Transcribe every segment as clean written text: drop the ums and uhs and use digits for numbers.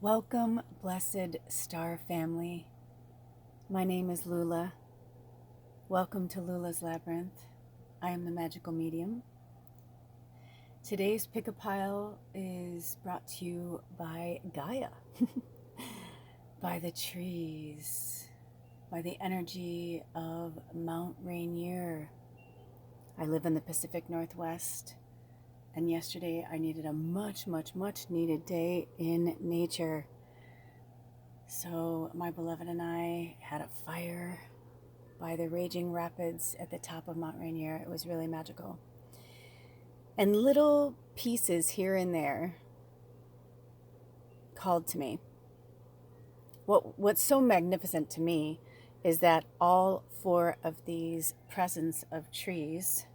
Welcome, blessed star family. My name is Lula. Welcome to Lula's Labyrinth. I am the magical medium. Today's pick a pile is brought to you by Gaia, by the trees, by the energy of Mount Rainier. I live in the Pacific Northwest, and yesterday I needed a much needed day in nature. So my beloved and I had a fire by the raging rapids at the top of Mount Rainier. It was really magical. And little pieces here and there called to me. What's so magnificent to me is that all four of these presents of trees,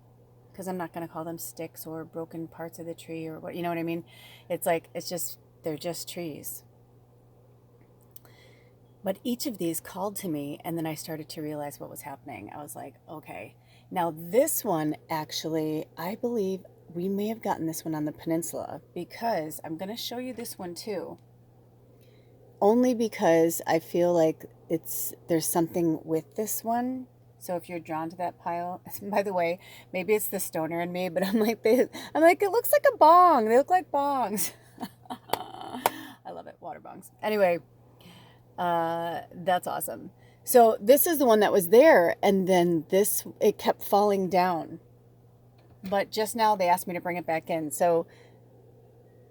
because I'm not going to call them sticks or broken parts of the tree or what, you know what I mean? They're just trees. But each of these called to me, and then I started to realize what was happening. I was like, okay. Now, this one, actually, I believe we may have gotten this one on the peninsula, because I'm going to show you this one too. Only because I feel like there's something with this one. So if you're drawn to that pile, by the way, maybe it's the stoner in me, but I'm like, it looks like a bong. They look like bongs. I love it, water bongs. Anyway, that's awesome. So this is the one that was there, and then it kept falling down. But just now they asked me to bring it back in. So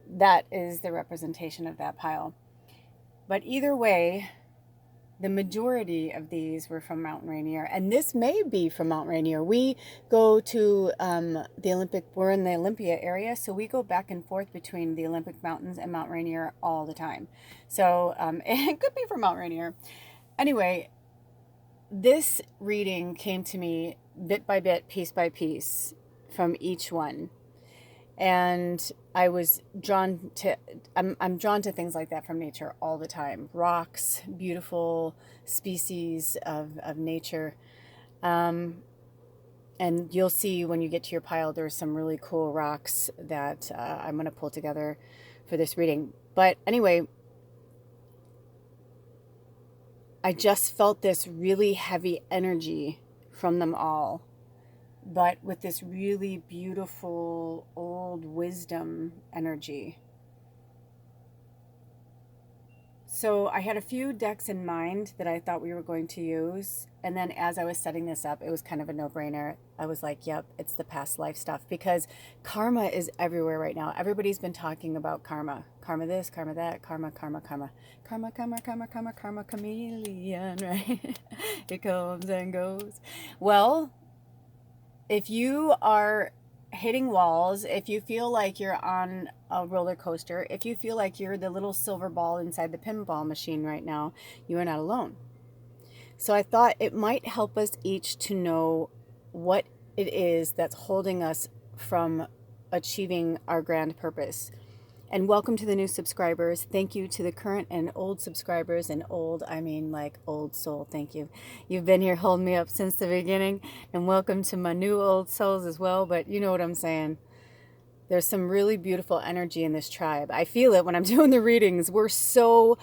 that is the representation of that pile. But either way, the majority of these were from Mount Rainier, and this may be from Mount Rainier. We go to we're in the Olympia area, so we go back and forth between the Olympic Mountains and Mount Rainier all the time. So it could be from Mount Rainier. Anyway, this reading came to me bit by bit, piece by piece, from each one. And I was drawn to, I'm drawn to things like that from nature all the time. Rocks, beautiful species of nature. And you'll see when you get to your pile, there's some really cool rocks that I'm going to pull together for this reading. But anyway, I just felt this really heavy energy from them all, but with this really beautiful old wisdom energy. So I had a few decks in mind that I thought we were going to use. And then as I was setting this up, it was kind of a no-brainer. I was like, yep, it's the past life stuff, because karma is everywhere right now. Everybody's been talking about karma. Karma this, karma that, karma. Karma, chameleon, right? It comes and goes. Well, if you are hitting walls, if you feel like you're on a roller coaster, if you feel like you're the little silver ball inside the pinball machine right now, you are not alone. So I thought it might help us each to know what it is that's holding us from achieving our grand purpose. And welcome to the new subscribers. Thank you to the current and old subscribers. And old, I mean like old soul. Thank you. You've been here holding me up since the beginning. And welcome to my new old souls as well. But you know what I'm saying. There's some really beautiful energy in this tribe. I feel it when I'm doing the readings. We're so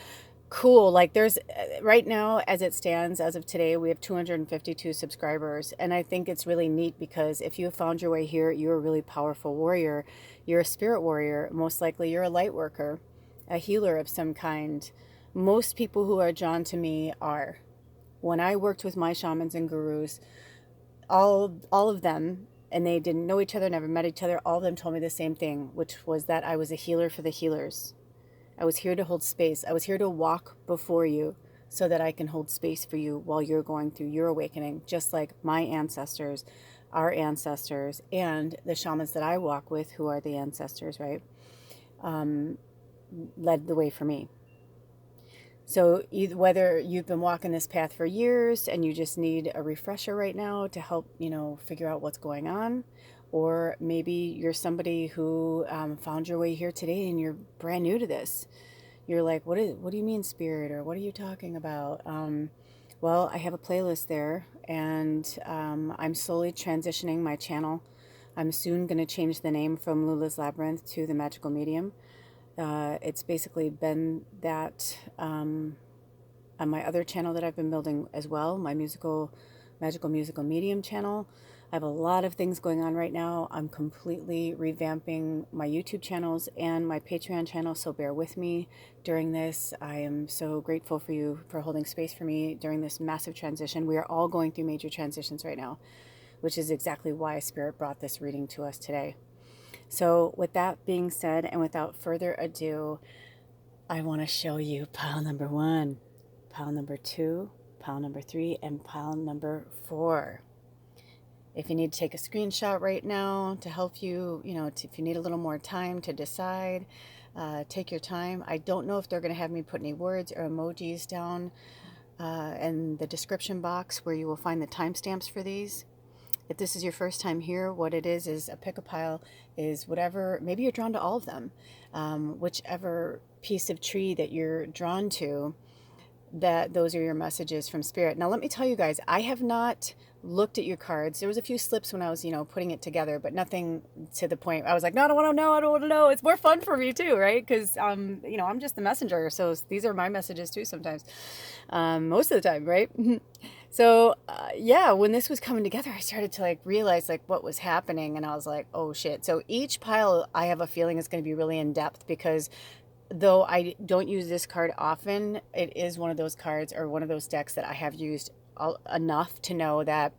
cool. Like there's right now, as it stands, as of today, we have 252 subscribers. And I think it's really neat because if you found your way here, you're a really powerful warrior. You're a spirit warrior. Most likely you're a light worker, a healer of some kind. Most people who are drawn to me are. When I worked with my shamans and gurus, all of them, and they didn't know each other, never met each other, all of them told me the same thing, which was that I was a healer for the healers. I was here to hold space. I was here to walk before you so that I can hold space for you while you're going through your awakening, just like my ancestors, our ancestors, and the shamans that I walk with, who are the ancestors, right, led the way for me. So whether you've been walking this path for years and you just need a refresher right now to help, figure out what's going on, or maybe you're somebody who found your way here today and you're brand new to this. You're like, what do you mean spirit, or what are you talking about? Well, I have a playlist there, and I'm slowly transitioning my channel. I'm soon going to change the name from Lula's Labyrinth to The Magical Medium. It's basically been that on my other channel that I've been building as well, my magical musical medium channel. I have a lot of things going on right now. I'm completely revamping my YouTube channels and my Patreon channel, so bear with me during this. I am so grateful for you for holding space for me during this massive transition. We are all going through major transitions right now, which is exactly why Spirit brought this reading to us today. So with that being said, and without further ado, I want to show you pile number 1, pile number 2, pile number 3, and pile number 4. If you need to take a screenshot right now to help you, if you need a little more time to decide, take your time. I don't know if they're going to have me put any words or emojis down in the description box where you will find the timestamps for these. If this is your first time here, what it is a pick a pile is whatever, maybe you're drawn to all of them, whichever piece of tree that you're drawn to, that those are your messages from Spirit. Now, let me tell you guys, I have not looked at your cards. There was a few slips when I was, putting it together, but nothing to the point. I was like, no, I don't want to know. I don't want to know. It's more fun for me too, right? Because, I'm just the messenger. So these are my messages too sometimes, most of the time, right? So, yeah, when this was coming together, I started to realize what was happening. And I was like, oh shit. So each pile, I have a feeling is going to be really in depth because though I don't use this card often, it is one of those cards or one of those decks that I have used enough to know that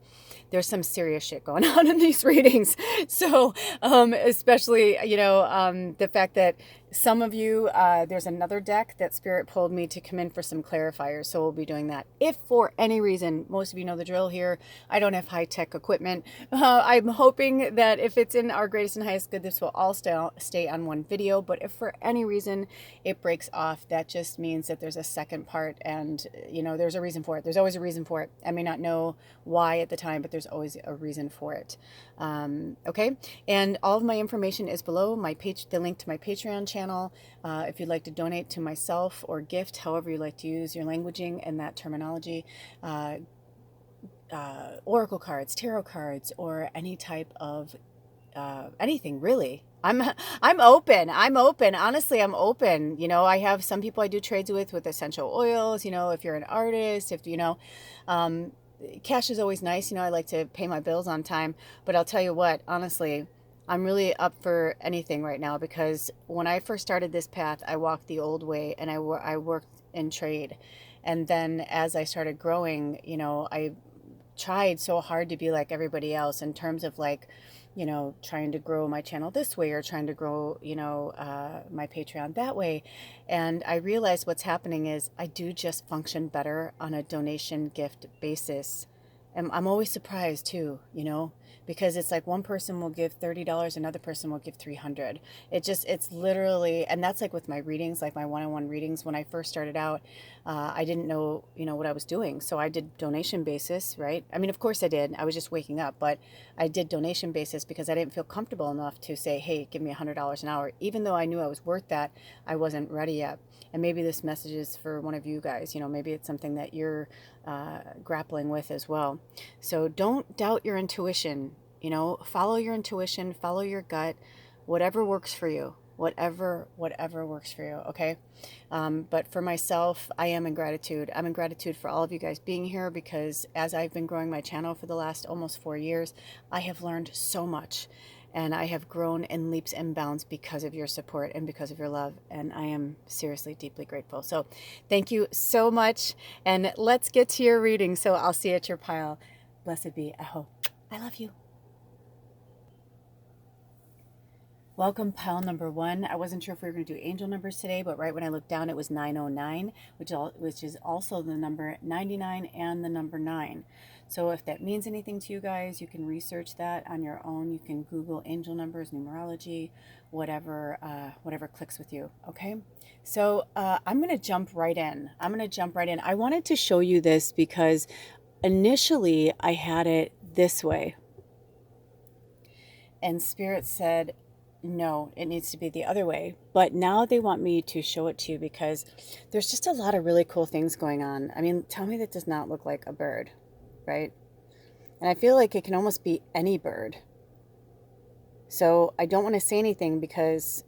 there's some serious shit going on in these readings. So, especially, the fact that some of you, there's another deck that Spirit pulled me to come in for some clarifiers. So we'll be doing that. If for any reason, most of you know the drill here, I don't have high-tech equipment. I'm hoping that if it's in our greatest and highest good, this will all stay on one video. But if for any reason it breaks off, that just means that there's a second part and, there's a reason for it. There's always a reason for it. I may not know why at the time, but there's always a reason for it. Okay. And all of my information is below the link to my Patreon channel. If you'd like to donate to myself or gift, however you like to use your languaging and that terminology, oracle cards, tarot cards, or any type of anything really. I'm open. Honestly, I'm open. I have some people I do trades with essential oils. If you're an artist, if cash is always nice. I like to pay my bills on time. But I'll tell you what, honestly, I'm really up for anything right now because when I first started this path, I walked the old way and I worked in trade. And then as I started growing, I tried so hard to be like everybody else in terms of trying to grow my channel this way or trying to grow, my Patreon that way. And I realized what's happening is I do just function better on a donation gift basis. And I'm always surprised too, because it's like one person will give $30, another person will give $300. It's literally, and that's like with my readings, like my one-on-one readings. When I first started out, I didn't know, what I was doing. So I did donation basis, right? I mean, of course I did. I was just waking up, but I did donation basis because I didn't feel comfortable enough to say, hey, give me $100 an hour. Even though I knew I was worth that, I wasn't ready yet. And maybe this message is for one of you guys, maybe it's something that you're grappling with as well. So don't doubt your intuition, follow your intuition, follow your gut, whatever works for you, whatever works for you. Okay. But for myself, I am in gratitude. I'm in gratitude for all of you guys being here because as I've been growing my channel for the last almost 4 years, I have learned so much. And I have grown in leaps and bounds because of your support and because of your love. And I am seriously deeply grateful. So thank you so much. And let's get to your reading. So I'll see you at your pile. Blessed be. Aho. I love you. Welcome, pile number 1. I wasn't sure if we were going to do angel numbers today, but right when I looked down, it was 909, which is also the number 99 and the number 9. So if that means anything to you guys, you can research that on your own. You can Google angel numbers, numerology, whatever clicks with you. Okay. So I'm going to jump right in. I wanted to show you this because initially I had it this way. And Spirit said, no, it needs to be the other way. But now they want me to show it to you because there's just a lot of really cool things going on. I mean, tell me that does not look like a bird, right? And I feel like it can almost be any bird. So I don't want to say anything because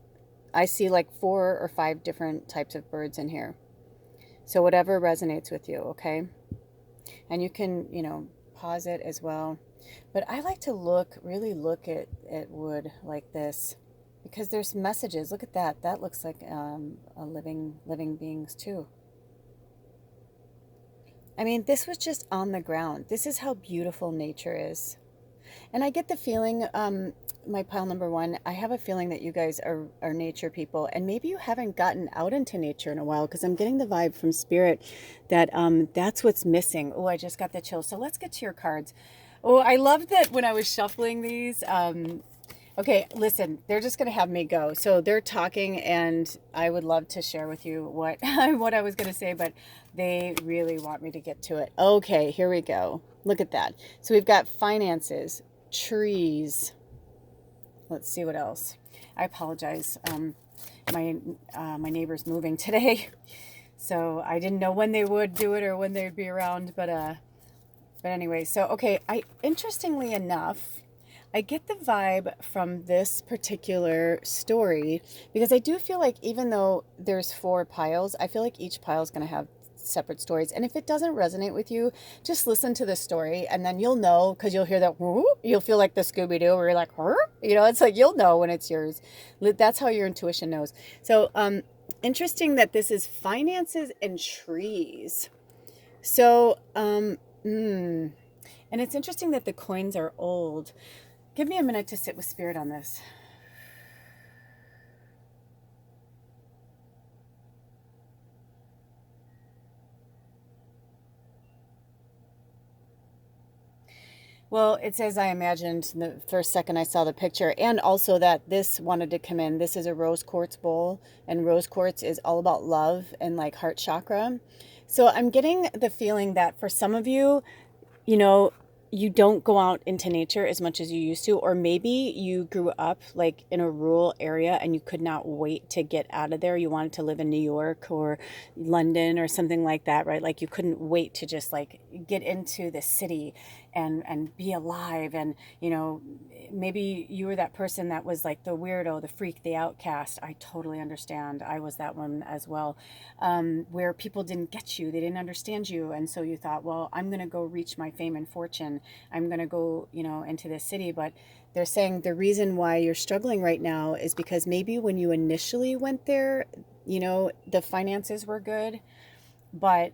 I see like 4 or 5 different types of birds in here. So whatever resonates with you, okay? And you can, pause it as well. But I like to really look at wood like this because there's messages. Look at that. That looks like a living beings too. I mean, this was just on the ground. This is how beautiful nature is. And I get the feeling, my pile number one, I have a feeling that you guys are nature people, and maybe you haven't gotten out into nature in a while because I'm getting the vibe from spirit that that's what's missing. Oh, I just got the chill. So let's get to your cards. Oh, I love that when I was shuffling these. Okay, listen, they're just going to have me go. So they're talking, and I would love to share with you what what I was going to say, but they really want me to get to it. Okay, here we go. Look at that. So we've got finances, trees. Let's see what else. I apologize. My neighbor's moving today, so I didn't know when they would do it or when they'd be around. But anyway, so okay. Interestingly enough, I get the vibe from this particular story because I do feel like even though there's 4 piles, I feel like each pile is going to have separate stories. And if it doesn't resonate with you, just listen to the story and then you'll know because you'll hear that, you'll feel like the Scooby-Doo where you're like, it's like you'll know when it's yours. That's how your intuition knows. So interesting that this is finances and trees. So, and it's interesting that the coins are old. Give me a minute to sit with spirit on this. Well, it's as I imagined the first second I saw the picture, and also that this wanted to come in. This is a rose quartz bowl, and rose quartz is all about love and like heart chakra. So I'm getting the feeling that for some of you, you know, you don't go out into nature as much as you used to, or maybe you grew up like in a rural area and you could not wait to get out of there. You wanted to live in New York or London or something like that, right? Like you couldn't wait to just like get into the city and be alive. And, maybe you were that person that was like the weirdo, the freak, the outcast. I totally understand. I was that one as well, where people didn't get you, they didn't understand you. And so you thought, well, I'm going to go reach my fame and fortune. I'm going to go, into this city. But they're saying the reason why you're struggling right now is because maybe when you initially went there, the finances were good, but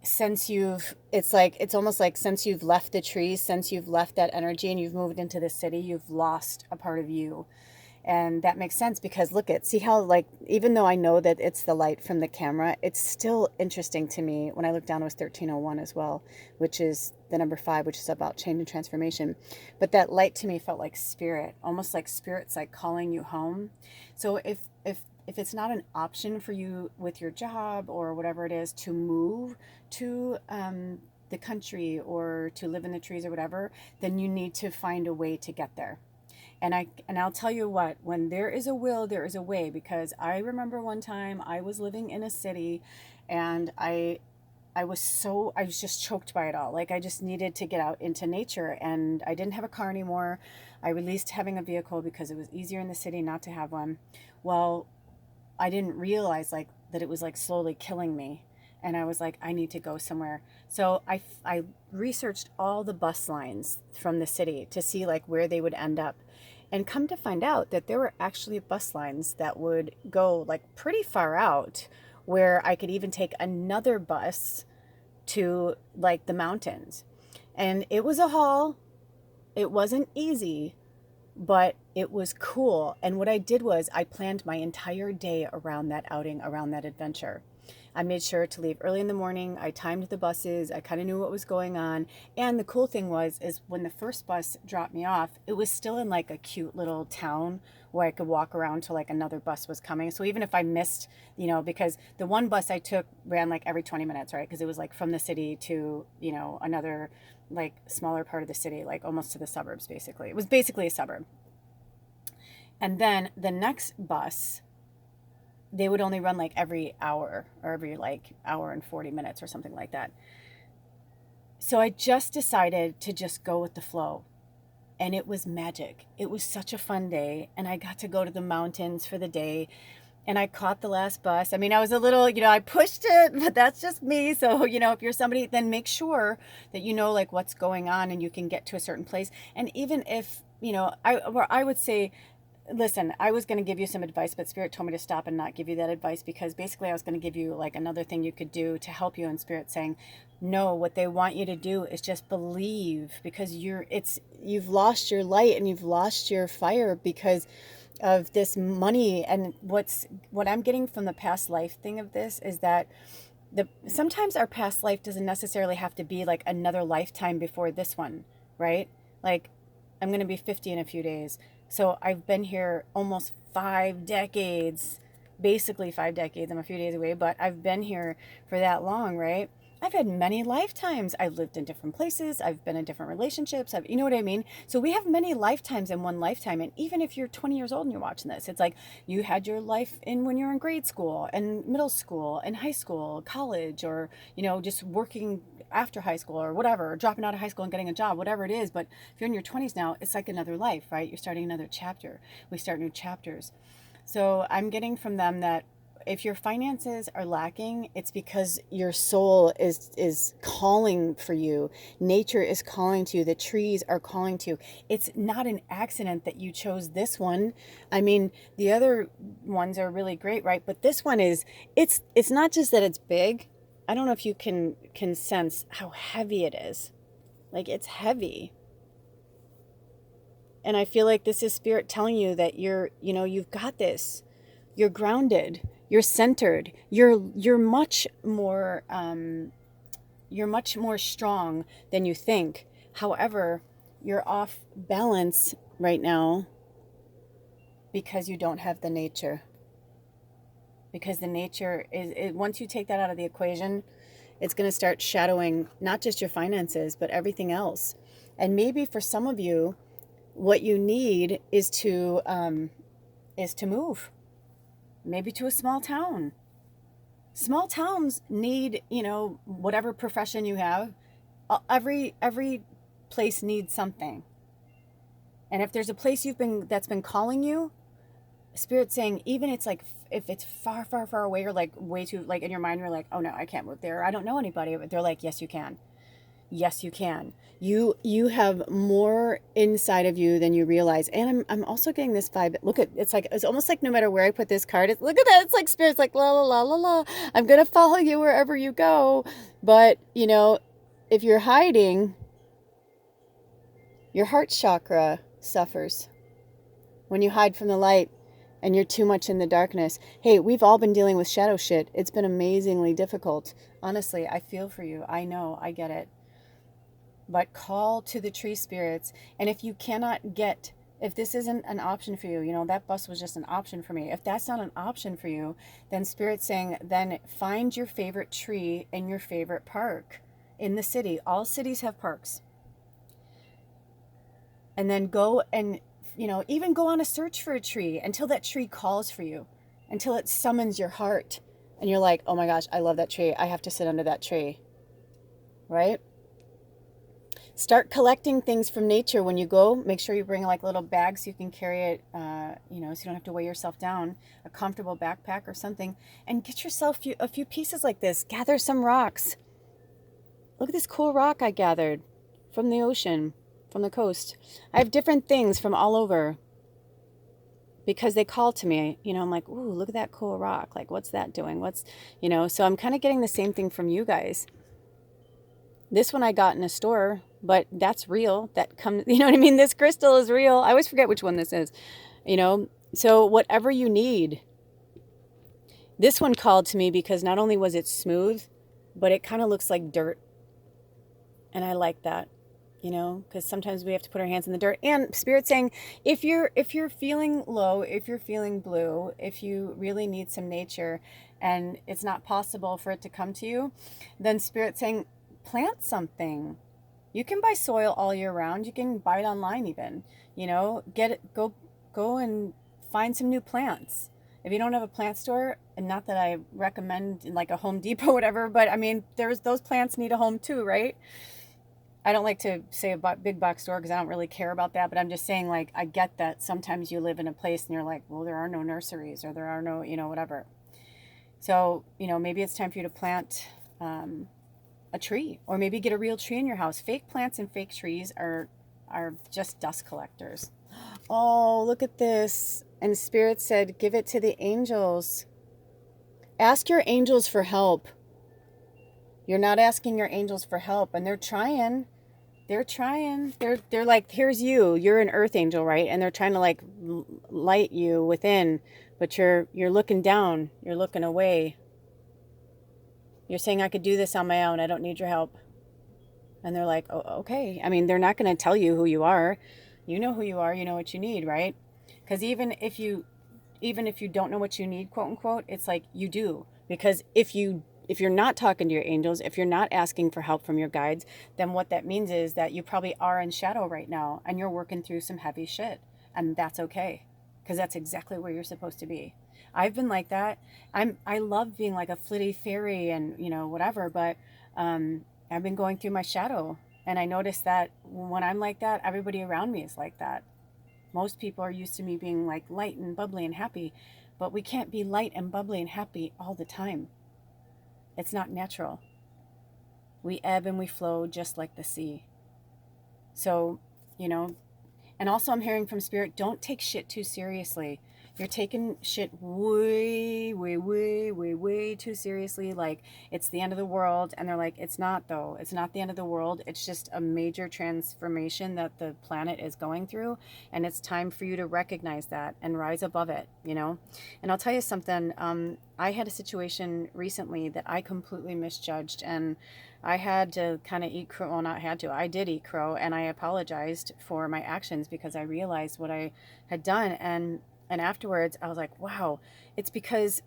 since it's almost like since you've left the trees, since you've left that energy and you've moved into the city, you've lost a part of you. And that makes sense because see how, like, even though I know that it's the light from the camera, it's still interesting to me. When I look down, it was 1301 as well, which is the number 5, which is about change and transformation. But that light to me felt like spirit, almost like spirit's like calling you home. So if it's not an option for you with your job or whatever it is to move to the country or to live in the trees or whatever, then you need to find a way to get there. And I'll tell you what, when there is a will, there is a way, because I remember one time I was living in a city and I was just choked by it all. Like I just needed to get out into nature and I didn't have a car anymore. I released having a vehicle because it was easier in the city not to have one. Well, I didn't realize like that it was like slowly killing me. And I was like, I need to go somewhere. So I researched all the bus lines from the city to see like where they would end up. And come to find out that there were actually bus lines that would go like pretty far out where I could even take another bus to like the mountains. And it was a haul. It wasn't easy, but it was cool. And what I did was I planned my entire day around that outing, around that adventure. I made sure to leave early in the morning. I timed the buses. I kind of knew what was going on. And the cool thing is when the first bus dropped me off, it was still in like a cute little town where I could walk around till like another bus was coming. So even if I missed, because the one bus I took ran like every 20 minutes, right? Because it was like from the city to, another like smaller part of the city, like almost to the suburbs, basically. It was basically a suburb. And then the next bus, they would only run like every hour or every like hour and 40 minutes or something like that. So I just decided to just go with the flow. and it was magic. It was such a fun day, and I got to go to the mountains for the day, and I caught the last bus. I mean, I was a little, I pushed it, but that's just me. So, if you're somebody, then make sure that you know like what's going on and you can get to a certain place. And even if, I would say, listen, I was going to give you some advice, but Spirit told me to stop and not give you that advice, because basically I was going to give you like another thing you could do to help you. And Spirit saying, no, what they want you to do is just believe, because you've lost your light and you've lost your fire because of this money. And what I'm getting from the past life thing of this is that sometimes our past life doesn't necessarily have to be like another lifetime before this one, right? Like, I'm going to be 50 in a few days. So I've been here almost 5 decades, basically 5 decades. I'm a few days away, but I've been here for that long, right? I've had many lifetimes. I've lived in different places. I've been in different relationships. You know what I mean? So we have many lifetimes in one lifetime. And even if you're 20 years old and you're watching this, it's like you had your life in when you're in grade school and middle school and high school, college, or, just working after high school or whatever, or dropping out of high school and getting a job, whatever it is. But if you're in your 20s now, it's like another life, right? You're starting another chapter. We start new chapters. So I'm getting from them that if your finances are lacking, it's because your soul is calling for you. Nature is calling to you. The trees are calling to you. It's not an accident that you chose this one. I mean, the other ones are really great, right? But this one it's not just that it's big. I don't know if you can sense how heavy it is. Like, it's heavy. And I feel like this is Spirit telling you that you've got this. You're grounded. You're centered. You're much more strong than you think. However, you're off balance right now because you don't have the nature. Because the nature is once you take that out of the equation, it's going to start shadowing not just your finances, but everything else. And maybe for some of you, what you need is to move. Maybe to a small town. Small towns need, whatever profession you have, every place needs something. And if there's a place that's been calling you, Spirit's saying, even it's like, if it's far, far, far away, or like way too, like in your mind, you're like, oh no, I can't move there. I don't know anybody. But they're like, yes, you can. Yes, you can. You have more inside of you than you realize. And I'm also getting this vibe. Look at, it's almost like no matter where I put this card, look at that. It's like Spirit's like, la, la, la, la, la. I'm going to follow you wherever you go. But, if you're hiding, your heart chakra suffers when you hide from the light and you're too much in the darkness. Hey, we've all been dealing with shadow shit. It's been amazingly difficult. Honestly, I feel for you. I know, I get it. But call to the tree spirits. And if you cannot if this isn't an option for you, that bus was just an option for me. If that's not an option for you, then Spirit's saying, then find your favorite tree in your favorite park in the city. All cities have parks. And then go and, even go on a search for a tree until that tree calls for you, until it summons your heart. And you're like, oh my gosh, I love that tree. I have to sit under that tree. Right? Start collecting things from nature when you go. Make sure you bring like little bags so you can carry it, so you don't have to weigh yourself down, a comfortable backpack or something, and get yourself a few pieces like this. Gather some rocks. Look at this cool rock I gathered from the ocean, from the coast. I have different things from all over because they call to me. I'm like, ooh, look at that cool rock. Like, what's that doing? So I'm kind of getting the same thing from you guys. This one I got in a store, but that's real. That comes, you know what I mean? This crystal is real. I always forget which one this is, So whatever you need. This one called to me because not only was it smooth, but it kind of looks like dirt. And I like that, because sometimes we have to put our hands in the dirt. And Spirit's saying, if you're feeling low, if you're feeling blue, if you really need some nature and it's not possible for it to come to you, then Spirit's saying, plant something. You can buy soil all year round. You can buy it online even. Get it. Go and find some new plants. If you don't have a plant store, and not that I recommend like a Home Depot or whatever, but I mean, those plants need a home too, right? I don't like to say a big box store because I don't really care about that, but I'm just saying, like, I get that sometimes you live in a place and you're like, well, there are no nurseries or there are no, whatever. So, maybe it's time for you to plant a tree, or maybe get a real tree in your house. Fake plants and fake trees are just dust collectors. Oh, look at this. And Spirit said, give it to the angels. Ask your angels for help. You're not asking your angels for help, and they're trying. They're trying. They're like, here's you. You're an earth angel, right? And they're trying to like light you within, but you're looking down. You're looking away. You're saying, I could do this on my own. I don't need your help. And they're like, oh, okay. I mean, they're not going to tell you who you are. You know who you are. You know what you need, right? Because even if you don't know what you need, quote unquote, it's like you do. Because if you're not talking to your angels, if you're not asking for help from your guides, then what that means is that you probably are in shadow right now and you're working through some heavy shit. And that's okay. Because that's exactly where you're supposed to be. I've been like that. I love being like a flitty fairy and, whatever, but I've been going through my shadow. And I noticed that when I'm like that, everybody around me is like that. Most people are used to me being like light and bubbly and happy, but we can't be light and bubbly and happy all the time. It's not natural. We ebb and we flow just like the sea. So, and also I'm hearing from Spirit, don't take shit too seriously. You're taking shit way, way, way, way, way too seriously. Like it's the end of the world. And they're like, it's not though. It's not the end of the world. It's just a major transformation that the planet is going through. And it's time for you to recognize that and rise above it, And I'll tell you something. I had a situation recently that I completely misjudged, and I had to kind of eat crow. Well, not had to. I did eat crow, and I apologized for my actions because I realized what I had done. And afterwards, I was like, wow, it's because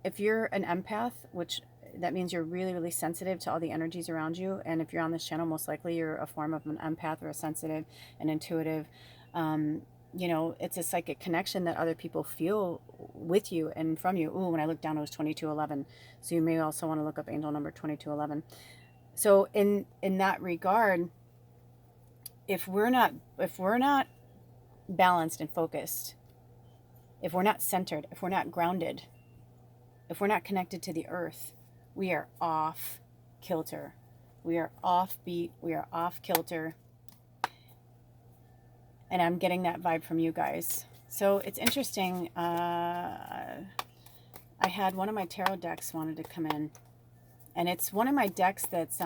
if you're an empath, which that means you're really, really sensitive to all the energies around you. And if you're on this channel, most likely you're a form of an empath or a sensitive and intuitive. It's a psychic connection that other people feel with you and from you. Ooh, when I looked down, it was 2211. So you may also want to look up angel number 2211. So in that regard, if we're not balanced and focused, if we're not centered, if we're not grounded, if we're not connected to the earth, we are off kilter. We are off beat. We are off kilter. And I'm getting that vibe from you guys. So it's interesting. I had one of my tarot decks wanted to come in. And it's one of my decks that's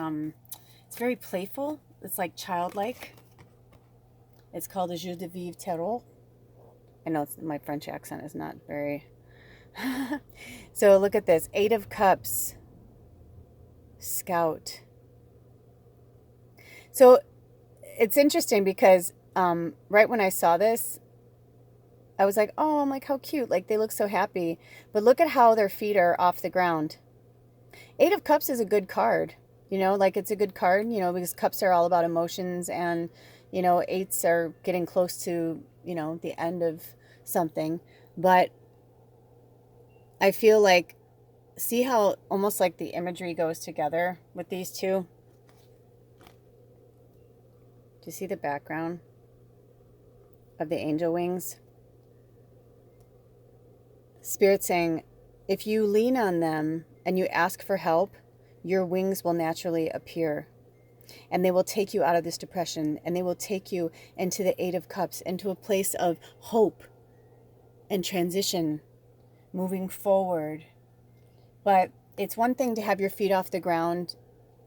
it's very playful. It's like childlike. It's called a Jeu de Vivre Tarot. I know my French accent is not very... So look at this. 8 of Cups. Scout. So it's interesting because right when I saw this, I was like, oh, I'm like, how cute. Like, they look so happy. But look at how their feet are off the ground. 8 of Cups is a good card. Like it's a good card, because cups are all about emotions, and, 8s are getting close to, the end of something. But I feel like, see how almost like the imagery goes together with these two? Do you see the background of the angel wings? Spirit saying, if you lean on them and you ask for help, your wings will naturally appear. And they will take you out of this depression, and they will take you into the 8 of Cups, into a place of hope and transition, moving forward. But it's one thing to have your feet off the ground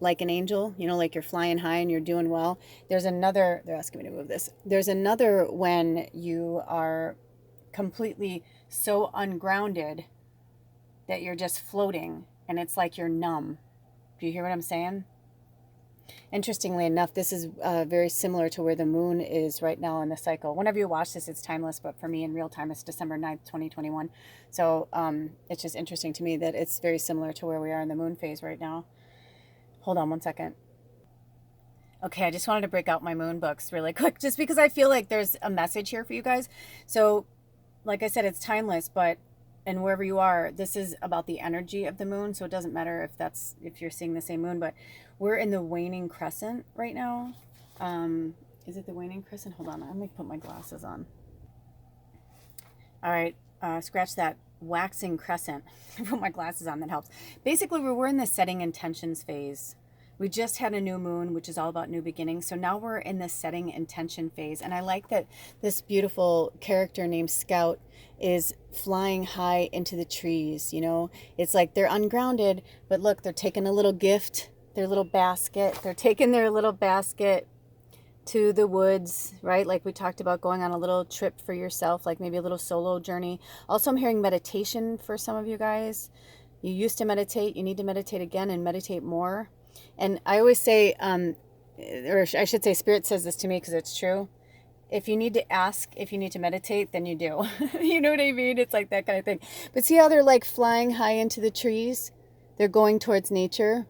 like an angel, like you're flying high and you're doing well. There's another, they're asking me to move this. There's another when you are completely so ungrounded that you're just floating and it's like you're numb. Do you hear what I'm saying? Interestingly enough, this is very similar to where the moon is right now in the cycle. Whenever you watch this, it's timeless, but for me in real time, it's December 9th, 2021. So it's just interesting to me that it's very similar to where we are in the moon phase right now. Hold on one second. Okay, I just wanted to break out my moon books really quick, just because I feel like there's a message here for you guys. So, like I said, it's timeless, but and wherever you are, this is about the energy of the moon. So it doesn't matter if you're seeing the same moon, but we're in the waning crescent right now. Is it the waning crescent? Hold on, I'm gonna put my glasses on. All right, scratch that, waxing crescent. I put my glasses on, that helps. Basically, we're in the setting intentions phase. We just had a new moon, which is all about new beginnings. So now we're in the setting intention phase. And I like that this beautiful character named Scout is flying high into the trees. You know, it's like they're ungrounded, but look, they're taking a little gift, their little basket. They're taking their little basket to the woods, right? Like we talked about, going on a little trip for yourself, like maybe a little solo journey. Also, I'm hearing meditation for some of you guys. You used to meditate, you need to meditate again and meditate more. And I always say, or I should say, Spirit says this to me because it's true. If you need to ask if you need to meditate, then you do. You know what I mean? It's like that kind of thing. But see how they're like flying high into the trees? They're going towards nature.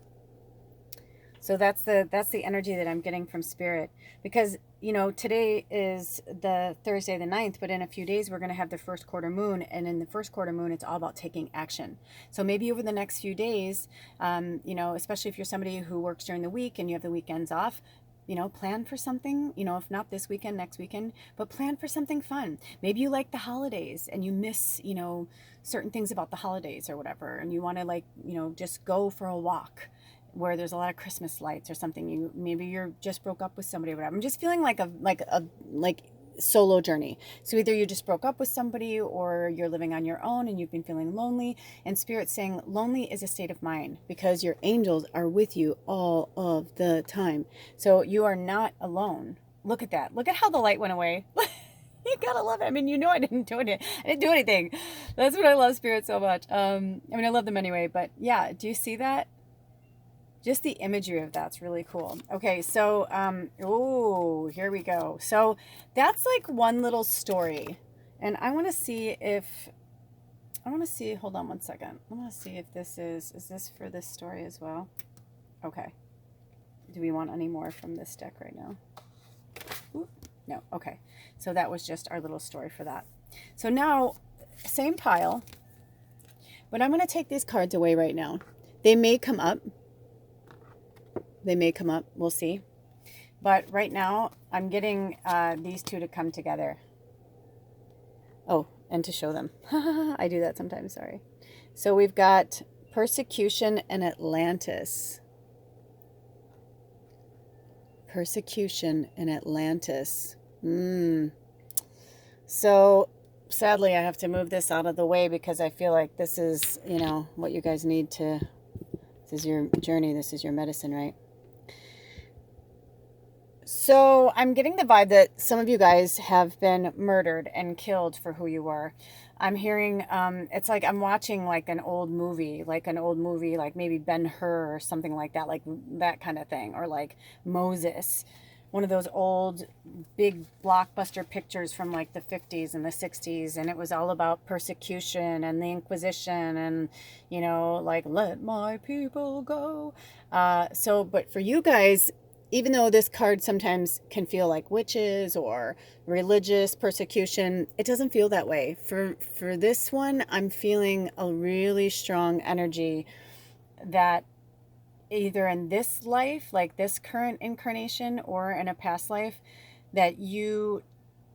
So that's the energy that I'm getting from Spirit, because you know today is the Thursday the 9th, but in a few days we're going to have the first quarter moon, and in the first quarter moon it's all about taking action. So maybe over the next few days, you know, especially if you're somebody who works during the week and you have the weekends off, you know, plan for something, you know, if not this weekend, next weekend, but plan for something fun. Maybe you like the holidays and you miss, you know, certain things about the holidays or whatever, and you want to, like, you know, just go for a walk where there's a lot of Christmas lights or something. You maybe you're just broke up with somebody or whatever. I'm just feeling like a solo journey. So either you just broke up with somebody or you're living on your own and you've been feeling lonely, and Spirit's saying lonely is a state of mind because your angels are with you all of the time. So you are not alone. Look at that. Look at how the light went away. You gotta love it. I mean, you know, I didn't do anything. That's what I love Spirit so much. I mean, I love them anyway, but yeah, do you see that? Just the imagery of that's really cool. Okay, so oh, here we go. So that's like one little story, and I want to see if hold on one second. I want to see if this is this for this story as well. Okay. Do we want any more from this deck right now? Ooh, no. Okay. So that was just our little story for that. So now, same pile, but I'm going to take these cards away right now. They may come up. They may come up. We'll see. But right now, I'm getting these two to come together. Oh, and to show them. I do that sometimes, sorry. So we've got persecution and Atlantis. Persecution and Atlantis. So sadly, I have to move this out of the way because I feel like this is, you know, what you guys need to, this is your journey, this is your medicine, right? So I'm getting the vibe that some of you guys have been murdered and killed for who you were. I'm hearing, it's like I'm watching like an old movie, like maybe Ben-Hur or something like that kind of thing, or like Moses, one of those old big blockbuster pictures from like the 50s and the 60s, and it was all about persecution and the Inquisition and, you know, like, let my people go. But for you guys, even though this card sometimes can feel like witches or religious persecution, it doesn't feel that way. For this one, I'm feeling a really strong energy that either in this life, like this current incarnation, or in a past life, that you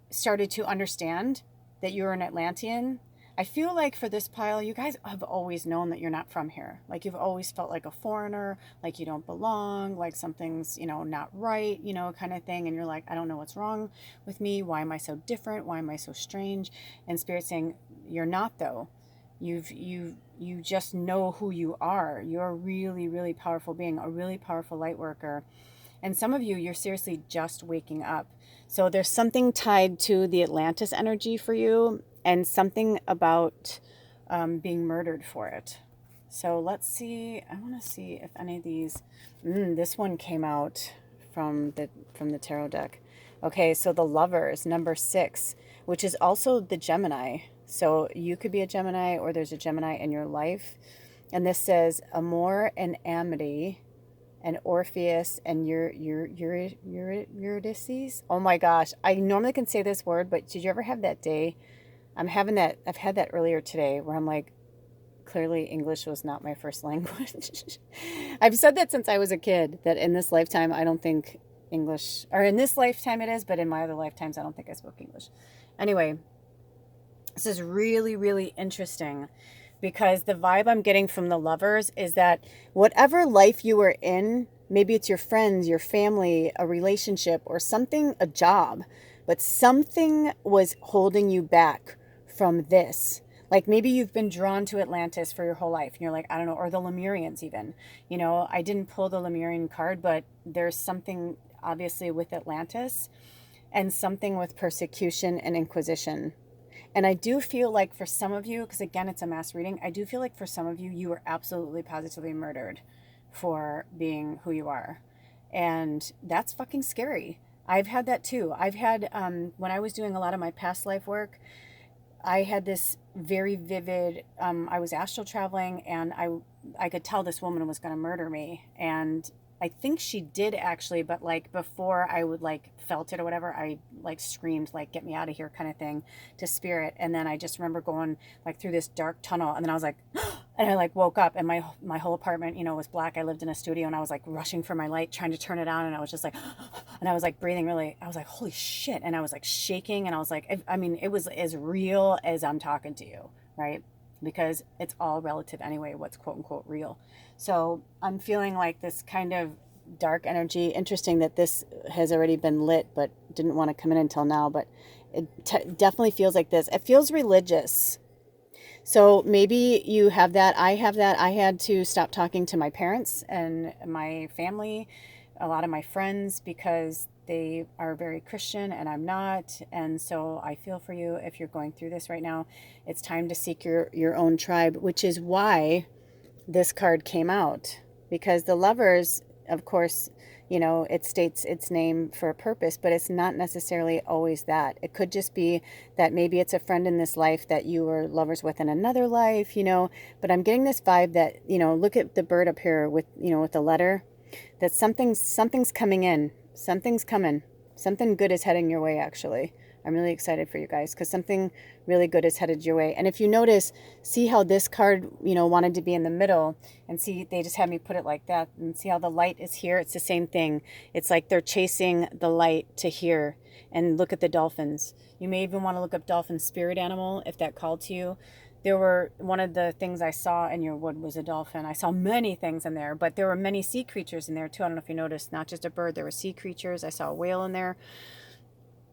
started to understand that you're an Atlantean. I feel like for this pile, you guys have always known that you're not from here. Like you've always felt like a foreigner, like you don't belong, like something's, you know, not right, you know, kind of thing. And you're like, I don't know what's wrong with me. Why am I so different? Why am I so strange? And Spirit's saying, you're not though. You just know who you are. You're a really, really powerful being, a really powerful light worker. And some of you, you're seriously just waking up. So there's something tied to the Atlantis energy for you, and something about being murdered for it. So let's see. I want to see if any of these. This one came out from the tarot deck. Okay, so the Lovers, number 6, which is also the Gemini. So you could be a Gemini, or there's a Gemini in your life. And this says Amor and Amity and Orpheus and Eurydice. Oh my gosh, I normally can say this word, but did you ever have that day I'm having that, I've had that earlier today where I'm like, clearly English was not my first language. I've said that since I was a kid, that in this lifetime, I don't think English, or in this lifetime it is, but in my other lifetimes, I don't think I spoke English. Anyway, this is really, really interesting because the vibe I'm getting from the lovers is that whatever life you were in, maybe it's your friends, your family, a relationship, or something, a job, but something was holding you back from this. Like maybe you've been drawn to Atlantis for your whole life and you're like, I don't know, or the Lemurians even. You know, I didn't pull the Lemurian card, but there's something obviously with Atlantis and something with persecution and inquisition. And I do feel like for some of you, because again, it's a mass reading, I do feel like for some of you, you were absolutely positively murdered for being who you are. And that's fucking scary. I've had that too. I've had, when I was doing a lot of my past life work, I had this very vivid, I was astral traveling and I could tell this woman was going to murder me. And I think she did actually, but like before I would like felt it or whatever, I like screamed like get me out of here kind of thing to spirit. And then I just remember going like through this dark tunnel and then I was like and I like woke up and my whole apartment, you know, was black. I lived in a studio and I was like rushing for my light trying to turn it on and I was just like and I was like breathing really, I was like holy shit, and I was like shaking and I was like I mean it was as real as I'm talking to you, right? Because it's all relative anyway, what's quote unquote real. So I'm feeling like this kind of dark energy. Interesting that this has already been lit, but didn't want to come in until now. But it definitely feels like this. It feels religious. So maybe you have that. I have that. I had to stop talking to my parents and my family, a lot of my friends, because they are very Christian and I'm not. And so I feel for you if you're going through this right now. It's time to seek your own tribe, which is why this card came out, because the lovers, of course, you know, it states its name for a purpose, but it's not necessarily always that. It could just be that maybe it's a friend in this life that you were lovers with in another life, you know. But I'm getting this vibe that, you know, look at the bird up here with, you know, with the letter, that something's coming in, something's coming, something good is heading your way. Actually, I'm really excited for you guys because something really good is headed your way. And if you notice, see how this card, you know, wanted to be in the middle, and see they just had me put it like that, and see how the light is here. It's the same thing. It's like they're chasing the light to here. And look at the dolphins. You may even want to look up dolphin spirit animal if that called to you. There were, one of the things I saw in your wood was a dolphin. I saw many things in there, but there were many sea creatures in there too. I don't know if you noticed, not just a bird, there were sea creatures. I saw a whale in there.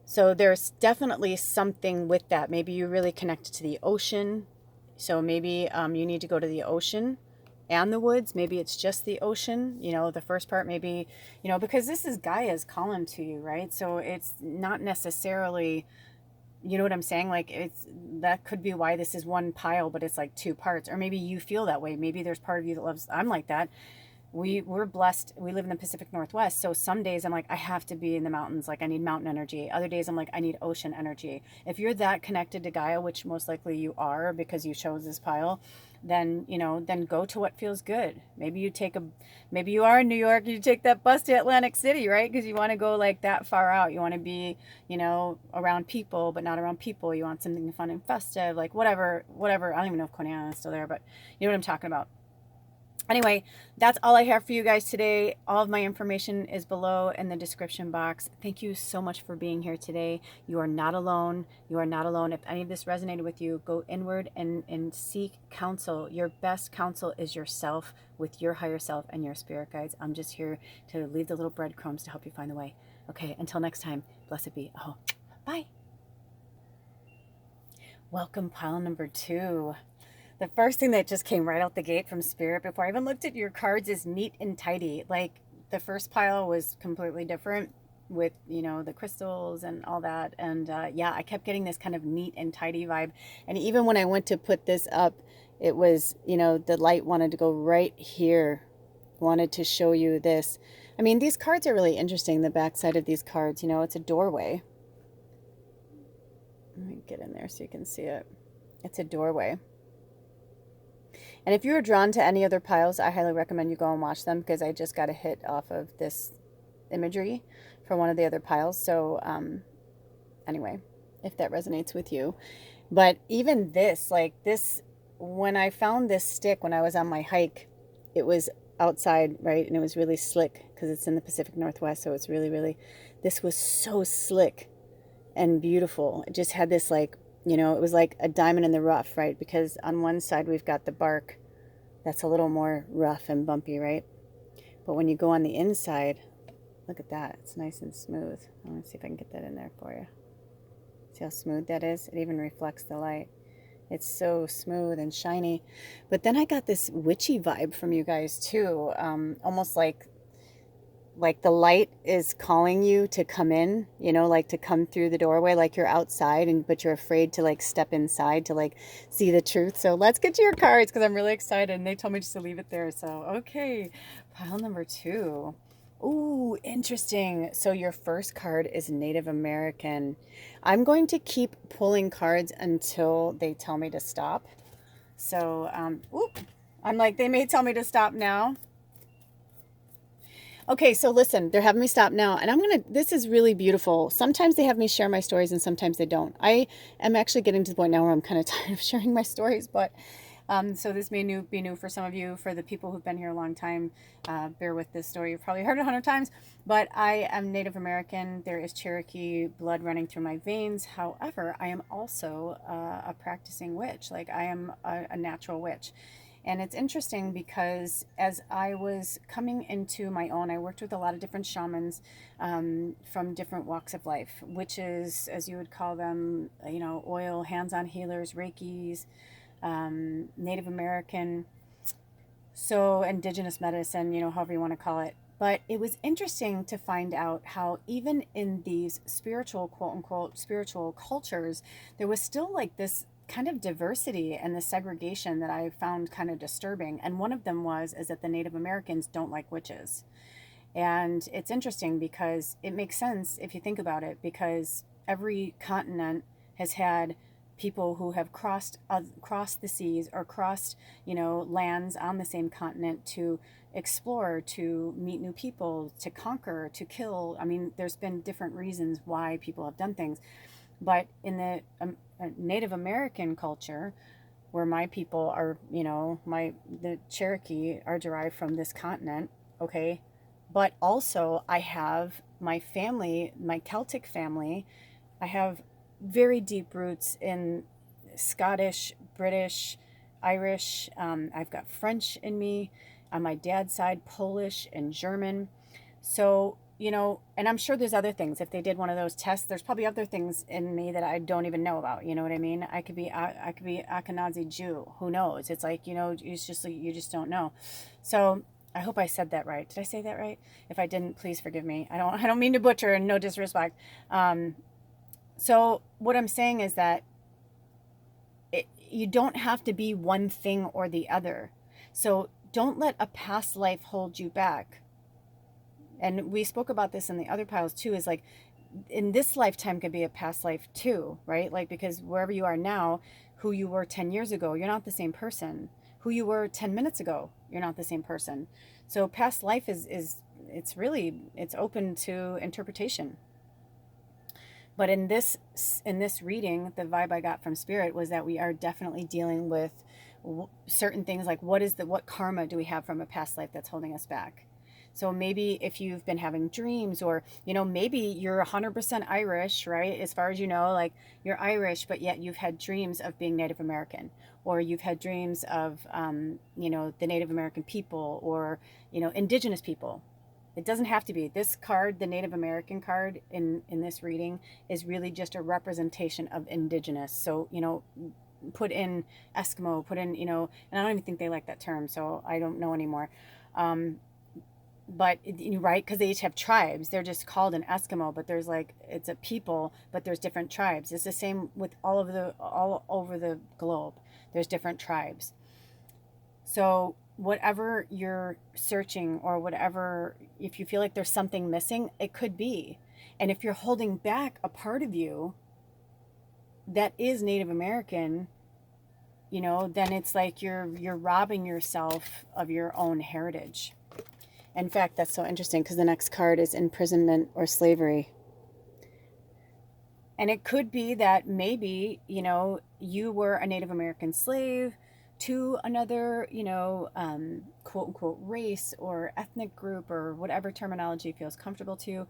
So there's definitely something with that. Maybe you really connected to the ocean. So maybe you need to go to the ocean and the woods. Maybe it's just the ocean, you know, the first part, maybe, you know, because this is Gaia's calling to you, right? So it's not necessarily, you know what I'm saying? Like it's, that could be why this is one pile, but it's like two parts. Or maybe you feel that way. Maybe there's part of you that loves, I'm like that. We're blessed. We live in the Pacific Northwest. So some days I'm like, I have to be in the mountains. Like I need mountain energy. Other days I'm like, I need ocean energy. If you're that connected to Gaia, which most likely you are because you chose this pile, then, you know, then go to what feels good. Maybe you take a, maybe you are in New York, you take that bus to Atlantic City, right? Because you want to go like that far out. You want to be, you know, around people, but not around people. You want something fun and festive, like whatever. I don't even know if Koniana is still there, but you know what I'm talking about. Anyway, that's all I have for you guys today. All of my information is below in the description box. Thank you so much for being here today. You are not alone. You are not alone. If any of this resonated with you, go inward and seek counsel. Your best counsel is yourself, with your higher self and your spirit guides. I'm just here to leave the little breadcrumbs to help you find the way. Okay, until next time, blessed be. Oh, bye. Welcome, pile number 2. The first thing that just came right out the gate from Spirit before I even looked at your cards is neat and tidy. Like the first pile was completely different with, you know, the crystals and all that. And yeah, I kept getting this kind of neat and tidy vibe. And even when I went to put this up, it was, you know, the light wanted to go right here, wanted to show you this. I mean, these cards are really interesting. The backside of these cards, you know, it's a doorway. Let me get in there so you can see it. It's a doorway. And if you were drawn to any other piles, I highly recommend you go and watch them because I just got a hit off of this imagery for one of the other piles. So anyway, if that resonates with you. But even this, like this, when I found this stick when I was on my hike, it was outside, right? And it was really slick because it's in the Pacific Northwest. So it's really, really, this was so slick and beautiful. It just had this, like, it was like a diamond in the rough, right? Because on one side we've got the bark that's a little more rough and bumpy, right? But when you go on the inside, look at that. It's nice and smooth. I want to see if I can get that in there for you. See how smooth that is? It even reflects the light. It's so smooth and shiny. But then I got this witchy vibe from you guys too. Almost like the light is calling you to come in, like to come through the doorway, like you're outside but you're afraid to like step inside to like see the truth. So let's get to your cards because I'm really excited and they told me just to leave it there. So, okay, pile number 2. Ooh, interesting. So your first card is Native American. I'm going to keep pulling cards until they tell me to stop. So, I'm like, they may tell me to stop now. Okay, so listen, they're having me stop now, and this is really beautiful. Sometimes they have me share my stories, and sometimes they don't. I am actually getting to the point now where I'm kind of tired of sharing my stories, but so this may be new for some of you. For the people who've been here a long time, bear with this story. You've probably heard it 100 times, but I am Native American. There is Cherokee blood running through my veins. However, I am also a practicing witch. Like, I am a natural witch. And it's interesting because as I was coming into my own, I worked with a lot of different shamans from different walks of life, witches, as you would call them, oil, hands-on healers, Reikis, Native American, so indigenous medicine, however you want to call it. But it was interesting to find out how even in these spiritual, quote unquote, spiritual cultures, there was still like this kind of diversity and the segregation that I found kind of disturbing. And one of them is that the Native Americans don't like witches. And it's interesting because it makes sense if you think about it, because every continent has had people who have crossed the seas or crossed, lands on the same continent to explore, to meet new people, to conquer, to kill. I mean, there's been different reasons why people have done things. But in the Native American culture, where my people are, the Cherokee are derived from this continent, okay? But also, I have my family, my Celtic family. I have very deep roots in Scottish, British, Irish. I've got French in me. On my dad's side, Polish and German. So, and I'm sure there's other things. If they did one of those tests, there's probably other things in me that I don't even know about. You know what I mean? I could be Ashkenazi Jew. Who knows? It's like, it's just like, you just don't know. So I hope I said that right. Did I say that right? If I didn't, please forgive me. I don't mean to butcher, and no disrespect. So what I'm saying is that you don't have to be one thing or the other. So don't let a past life hold you back. And we spoke about this in the other piles too, is like, in this lifetime could be a past life too, right? Like, because wherever you are now, who you were 10 years ago, you're not the same person. Who you were 10 minutes ago, you're not the same person. So past life is it's open to interpretation. But in this reading, the vibe I got from Spirit was that we are definitely dealing with certain things, like what karma do we have from a past life that's holding us back. So maybe if you've been having dreams, or maybe you're 100% Irish, right? As far as like you're Irish, but yet you've had dreams of being Native American, or you've had dreams of the Native American people, or indigenous people. It doesn't have to be. This card, the Native American card in this reading, is really just a representation of indigenous. So, put in Eskimo, put in, and I don't even think they like that term, so I don't know anymore. But, right, because they each have tribes. They're just called an Eskimo, but there's it's a people, but there's different tribes. It's the same with all over the globe. There's different tribes. So whatever you're searching, or whatever, if you feel like there's something missing, it could be. And if you're holding back a part of you that is Native American, then it's like you're robbing yourself of your own heritage. In fact, that's so interesting because the next card is imprisonment or slavery. And it could be that maybe, you were a Native American slave to another, quote unquote race or ethnic group or whatever terminology feels comfortable to.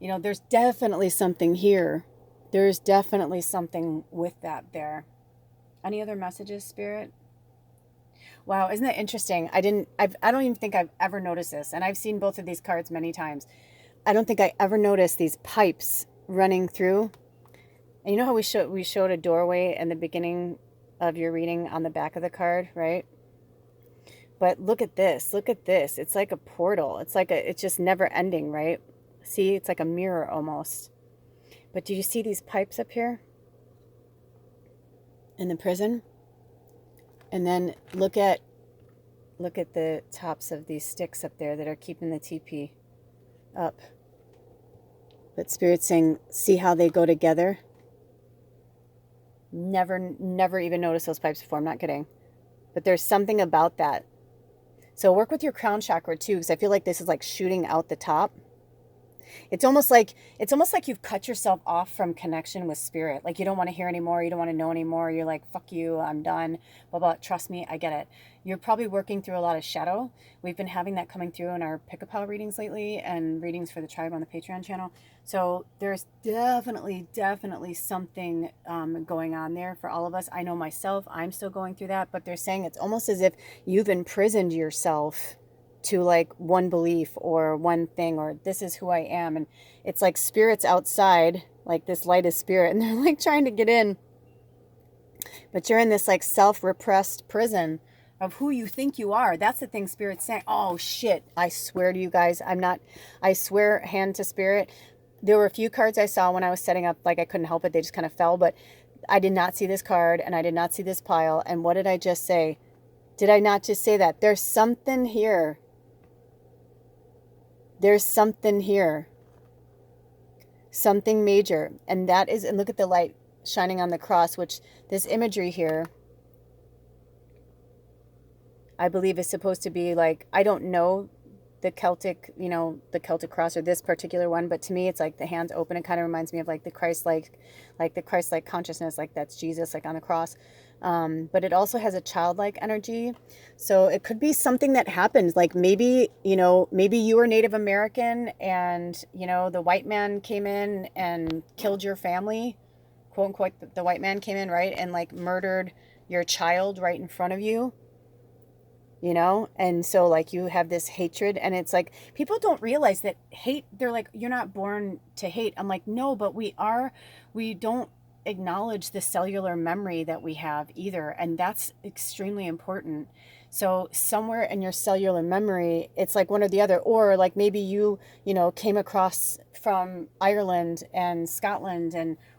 There's definitely something here. There's definitely something with that there. Any other messages, Spirit? Wow, isn't that interesting? I don't even think I've ever noticed this. And I've seen both of these cards many times. I don't think I ever noticed these pipes running through. And you know how we showed a doorway in the beginning of your reading on the back of the card, right? But look at this. Look at this. It's like a portal. It's just never ending, right? See, it's like a mirror almost. But do you see these pipes up here in the prison? And then look at the tops of these sticks up there that are keeping the teepee up. But Spirit's saying, see how they go together? Never even noticed those pipes before. I'm not kidding. But there's something about that. So work with your crown chakra too, because I feel like this is like shooting out the top. It's almost like you've cut yourself off from connection with Spirit. Like you don't want to hear anymore. You don't want to know anymore. You're like, fuck you. I'm done. Blah, blah. Trust me. I get it. You're probably working through a lot of shadow. We've been having that coming through in our Pick-a-Pal readings lately and readings for the tribe on the Patreon channel. So there's definitely something going on there for all of us. I know myself, I'm still going through that, but they're saying it's almost as if you've imprisoned yourself to like one belief or one thing, or this is who I am. And it's like Spirit's outside, like this light is Spirit, and they're like trying to get in. But you're in this like self-repressed prison of who you think you are. That's the thing Spirit's saying. Oh shit, I swear to you guys, I swear, hand to Spirit. There were a few cards I saw when I was setting up, like I couldn't help it, they just kind of fell, but I did not see this card and I did not see this pile. And what did I just say? Did I not just say that? There's something here. There's something here. Something major. And that is, and look at the light shining on the cross, which this imagery here, I believe is supposed to be like, I don't know the Celtic, the Celtic cross or this particular one, but to me it's like the hands open. It kind of reminds me of like the Christ-like consciousness, like that's Jesus, like on the cross. But it also has a childlike energy. So it could be something that happens. Like maybe you were Native American and, the white man came in and killed your family, quote unquote, the white man came in, right? And like murdered your child right in front of you. And so like you have this hatred, and it's like people don't realize that hate, they're like, you're not born to hate. I'm like, no, but we don't acknowledge the cellular memory that we have either, and that's extremely important. So somewhere in your cellular memory, it's like one or the other, or like maybe you came across from Ireland and Scotland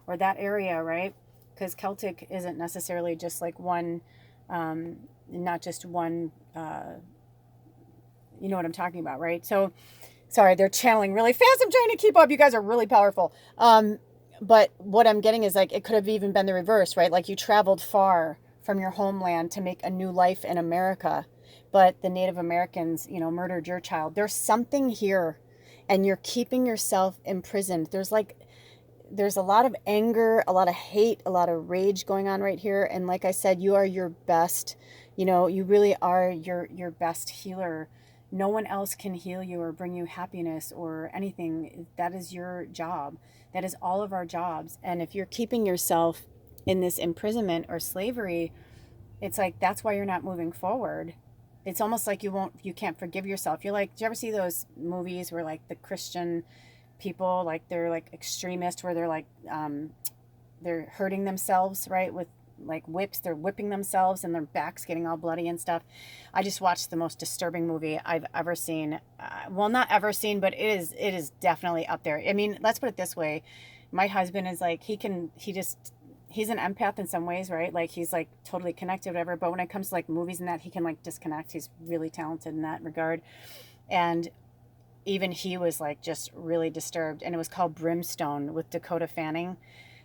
or that area, right? Because Celtic isn't necessarily just like one, not just one, you know what I'm talking about, right? So sorry, they're channeling really fast. I'm trying to keep up. You guys are really powerful. But what I'm getting is like, it could have even been the reverse, right? Like you traveled far from your homeland to make a new life in America, but the Native Americans, murdered your child. There's something here, and you're keeping yourself imprisoned. There's a lot of anger, a lot of hate, a lot of rage going on right here. And like I said, you are your best, you really are your best healer. No one else can heal you or bring you happiness or anything. That is your job. That is all of our jobs. And if you're keeping yourself in this imprisonment or slavery, it's like, that's why you're not moving forward. It's almost like you can't forgive yourself. You're like, do you ever see those movies where like the Christian people, like they're like extremists, where they're like, they're hurting themselves, right? With like whips, they're whipping themselves and their back's getting all bloody and stuff. I just watched the most disturbing movie I've ever seen. Well, not ever seen, but it is definitely up there. I mean, let's put it this way. My husband is like, he's an empath in some ways, right? Like he's like totally connected, whatever. But when it comes to like movies and that, he can like disconnect. He's really talented in that regard. And even he was like just really disturbed. And it was called Brimstone with Dakota Fanning.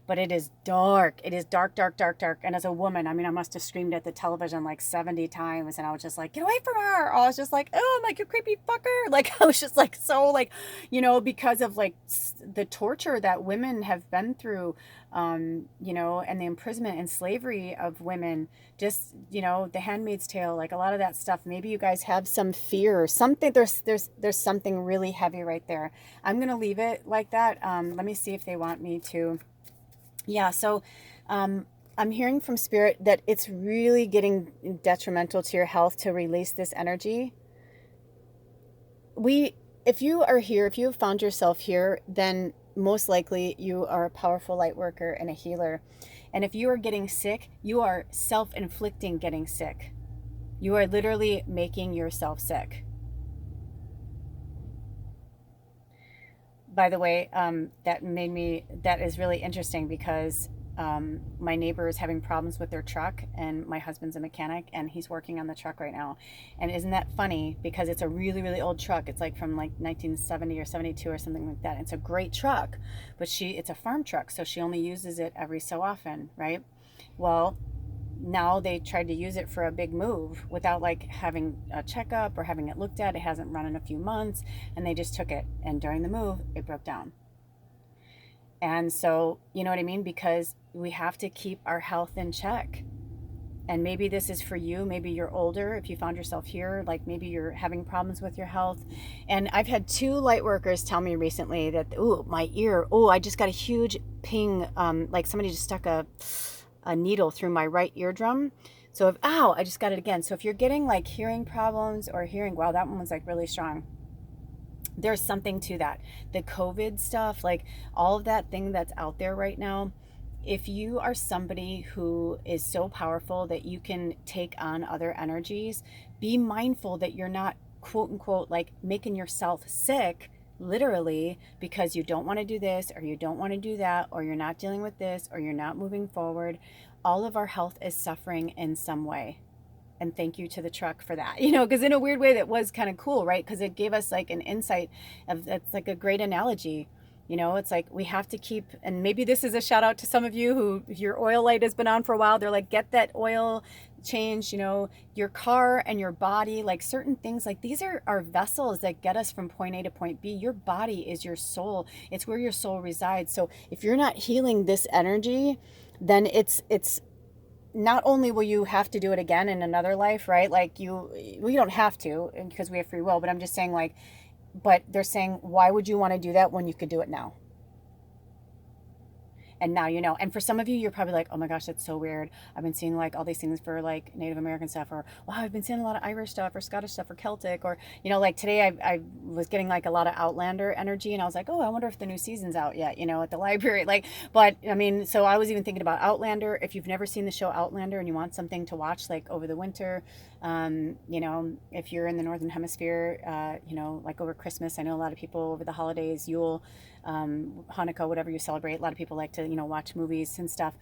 but it is dark. It is dark, dark, dark, dark. And as a woman, I mean, I must have screamed at the television like 70 times, and I was just like, get away from her. I was just like, oh, I'm like, you creepy fucker. Like, I was just like, so like, you know, because of like the torture that women have been through, you know, and the imprisonment and slavery of women, just, you know, the Handmaid's Tale, like a lot of that stuff. Maybe you guys have some fear or something. There's something really heavy right there. I'm going to leave it like that. Let me see if they want me to. Yeah, so I'm hearing from Spirit that it's really getting detrimental to your health to release this energy. If you are here, if you have found yourself here, then most likely you are a powerful light worker and a healer. And if you are getting sick, you are self-inflicting getting sick. You are literally making yourself sick. By the way, that is really interesting because my neighbor is having problems with their truck, and my husband's a mechanic, and he's working on the truck right now. And isn't that funny? Because it's a really, really old truck. It's like from like 1970 or 72 or something like that. It's a great truck, but it's a farm truck, so she only uses it every so often, right? Well, now they tried to use it for a big move without like having a checkup or having it looked at. It hasn't run in a few months, and they just took it, and during the move it broke down. And so, you know what I mean? Because we have to keep our health in check. And maybe this is for you. Maybe you're older. If you found yourself here, like maybe you're having problems with your health. And I've had 2 light workers tell me recently that, oh, my ear, oh, I just got a huge ping. Like somebody just stuck a needle through my right eardrum. So ow, I just got it again. So if you're getting like hearing problems or hearing, wow, that one was like really strong. There's something to that. The COVID stuff, like all of that thing that's out there right now. If you are somebody who is so powerful that you can take on other energies, be mindful that you're not, quote unquote, like making yourself sick literally because you don't want to do this or you don't want to do that, or you're not dealing with this, or you're not moving forward. All of our health is suffering in some way. And thank you to the truck for that, you know, because in a weird way that was kind of cool, right? Because it gave us like an insight of, that's like a great analogy. You know, it's like we have to keep, and maybe this is a shout out to some of you who your oil light has been on for a while. They're like, get that oil change, you know, your car and your body, like certain things, like these are our vessels that get us from point A to point B. Your body is your soul. It's where your soul resides. So if you're not healing this energy, then it's not only will you have to do it again in another life, right? Like we don't have to because we have free will, but I'm just saying like, but they're saying, why would you want to do that when you could do it now? And now you know. And for some of you, you're probably like, oh my gosh, that's so weird. I've been seeing like all these things for like Native American stuff, or wow, I've been seeing a lot of Irish stuff or Scottish stuff or Celtic, or, you know, like today I was getting like a lot of Outlander energy, and I was like, oh, I wonder if the new season's out yet, you know, at the library. Like, but I mean, so I was even thinking about Outlander. If you've never seen the show Outlander and you want something to watch like over the winter, you know, if you're in the Northern Hemisphere, you know, like over Christmas, I know a lot of people over the holidays, Yule, Hanukkah, whatever you celebrate, a lot of people like to, you know, watch movies and stuff.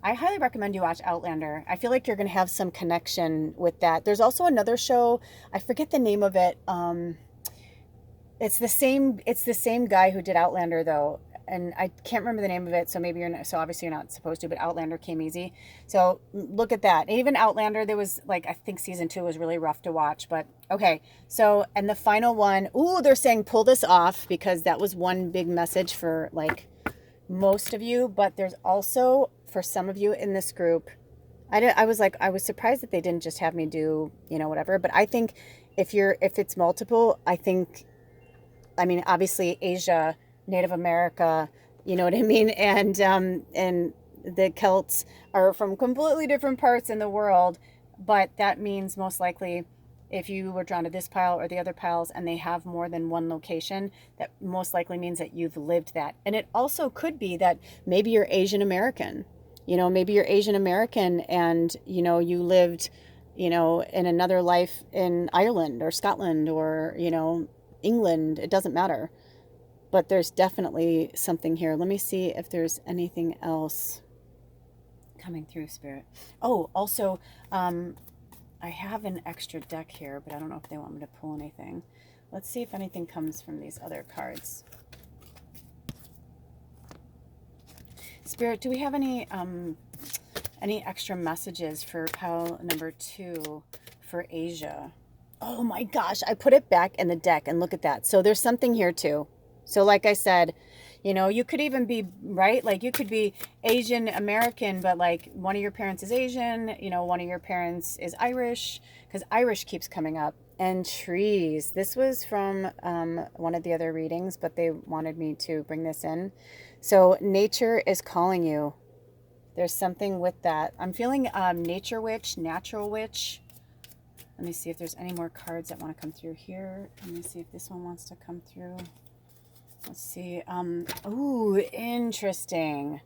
I highly recommend you watch Outlander. I feel like you're going to have some connection with that. There's also another show, I forget the name of it. It's the same guy who did Outlander though, and I can't remember the name of it. So maybe you're not, so obviously you're not supposed to. But Outlander came easy. So look at that. And even Outlander, there was like, I think season 2 was really rough to watch. But okay, so and the final one. Ooh, they're saying pull this off because that was one big message for like most of you. But there's also for some of you in this group. I was surprised that they didn't just have me do, you know, whatever. But I think if it's multiple, I mean, obviously Asia, Native America, you know what I mean? And the Celts are from completely different parts in the world, but that means most likely if you were drawn to this pile or the other piles and they have more than one location, that most likely means that you've lived that. And it also could be that maybe you're Asian American, you know, maybe you're Asian American and, you know, you lived, you know, in another life in Ireland or Scotland or, you know, England. It doesn't matter. But there's definitely something here. Let me see if there's anything else coming through, Spirit. Oh, also, I have an extra deck here, but I don't know if they want me to pull anything. Let's see if anything comes from these other cards. Spirit, do we have any extra messages for pile number 2 for Asia? Oh my gosh, I put it back in the deck and look at that. So there's something here too. So like I said, you know, you could even be, right? Like you could be Asian American, but like one of your parents is Asian, you know, one of your parents is Irish, because Irish keeps coming up. And trees. This was from one of the other readings, but they wanted me to bring this in. So nature is calling you. There's something with that. I'm feeling nature witch, natural witch. Let me see if there's any more cards that want to come through here. Let me see if this one wants to come through. Let's see. Ooh, interesting.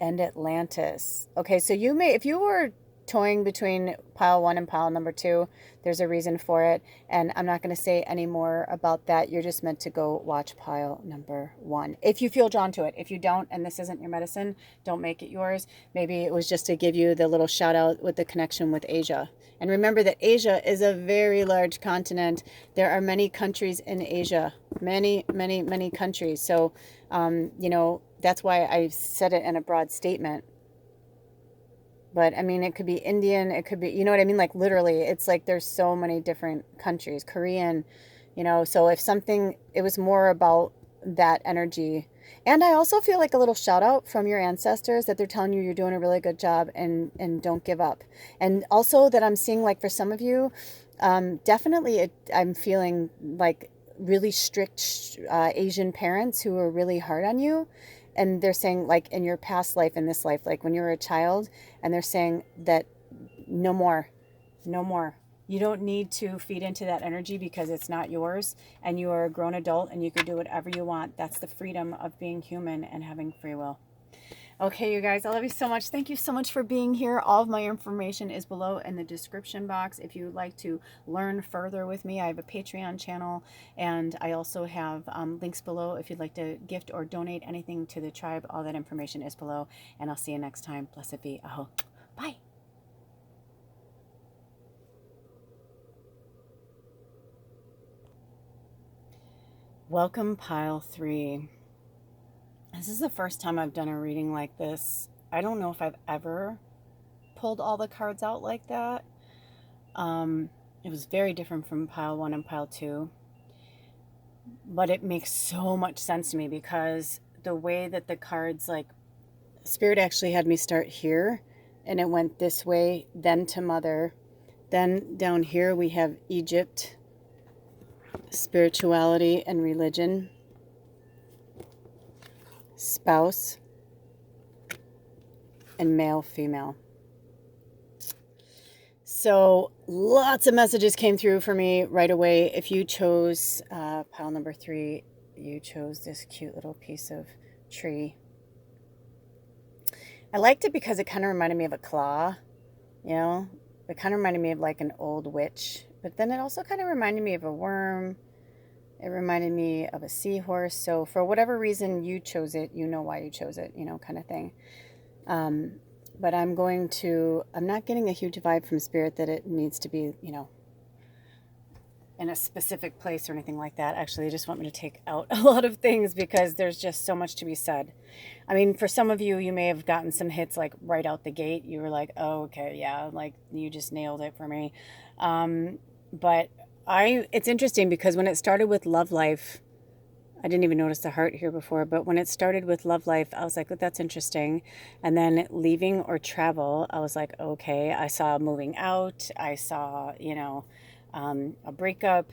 And Atlantis. Okay, so you may, if you were toying between pile 1 and pile number 2, there's a reason for it. And I'm not going to say any more about that. You're just meant to go watch pile number 1. If you feel drawn to it. If you don't, and this isn't your medicine, don't make it yours. Maybe it was just to give you the little shout out with the connection with Asia. And remember that Asia is a very large continent. There are many countries in Asia. Many, many, many countries. So, you know, that's why I said it in a broad statement. But I mean, it could be Indian, it could be, you know what I mean? Like literally, it's like there's so many different countries, Korean, you know. So if something, it was more about that energy. And I also feel like a little shout out from your ancestors that they're telling you you're doing a really good job and don't give up. And also that I'm seeing, like for some of you, definitely I'm feeling like really strict Asian parents who are really hard on you. And they're saying, like, in your past life, in this life, like when you were a child, and they're saying that no more, no more. You don't need to feed into that energy because it's not yours, and you are a grown adult and you can do whatever you want. That's the freedom of being human and having free will. Okay, you guys, I love you so much. Thank you so much for being here. All of my information is below in the description box. If you would like to learn further with me, I have a Patreon channel, and I also have links below if you'd like to gift or donate anything to the tribe. All that information is below, and I'll see you next time. Blessed be. Aho. Bye. Welcome, pile 3. This is the first time I've done a reading like this. I don't know if I've ever pulled all the cards out like that. It was very different from pile 1 and pile 2. But it makes so much sense to me because the way that the cards, like, Spirit actually had me start here, and it went this way, then to Mother. Then down here we have Egypt, spirituality and religion, spouse, and male, female. So lots of messages came through for me right away. If you chose pile number 3, you chose this cute little piece of tree. I liked it because it kind of reminded me of a claw, you know? It kind of reminded me of like an old witch. But then it also kind of reminded me of a worm. It reminded me of a seahorse. So for whatever reason you chose it, you know why you chose it, you know, kind of thing. But I'm not getting a huge vibe from Spirit that it needs to be, you know, in a specific place or anything like that. Actually, they just want me to take out a lot of things because there's just so much to be said. I mean, for some of you, you may have gotten some hits like right out the gate. You were like, oh, okay, yeah, like you just nailed it for me. But it's interesting because when it started with love life, I didn't even notice the heart here before, but when it started with love life, I was like, oh, that's interesting. And then leaving or travel, I was like, okay, I saw moving out. I saw, you know, a breakup.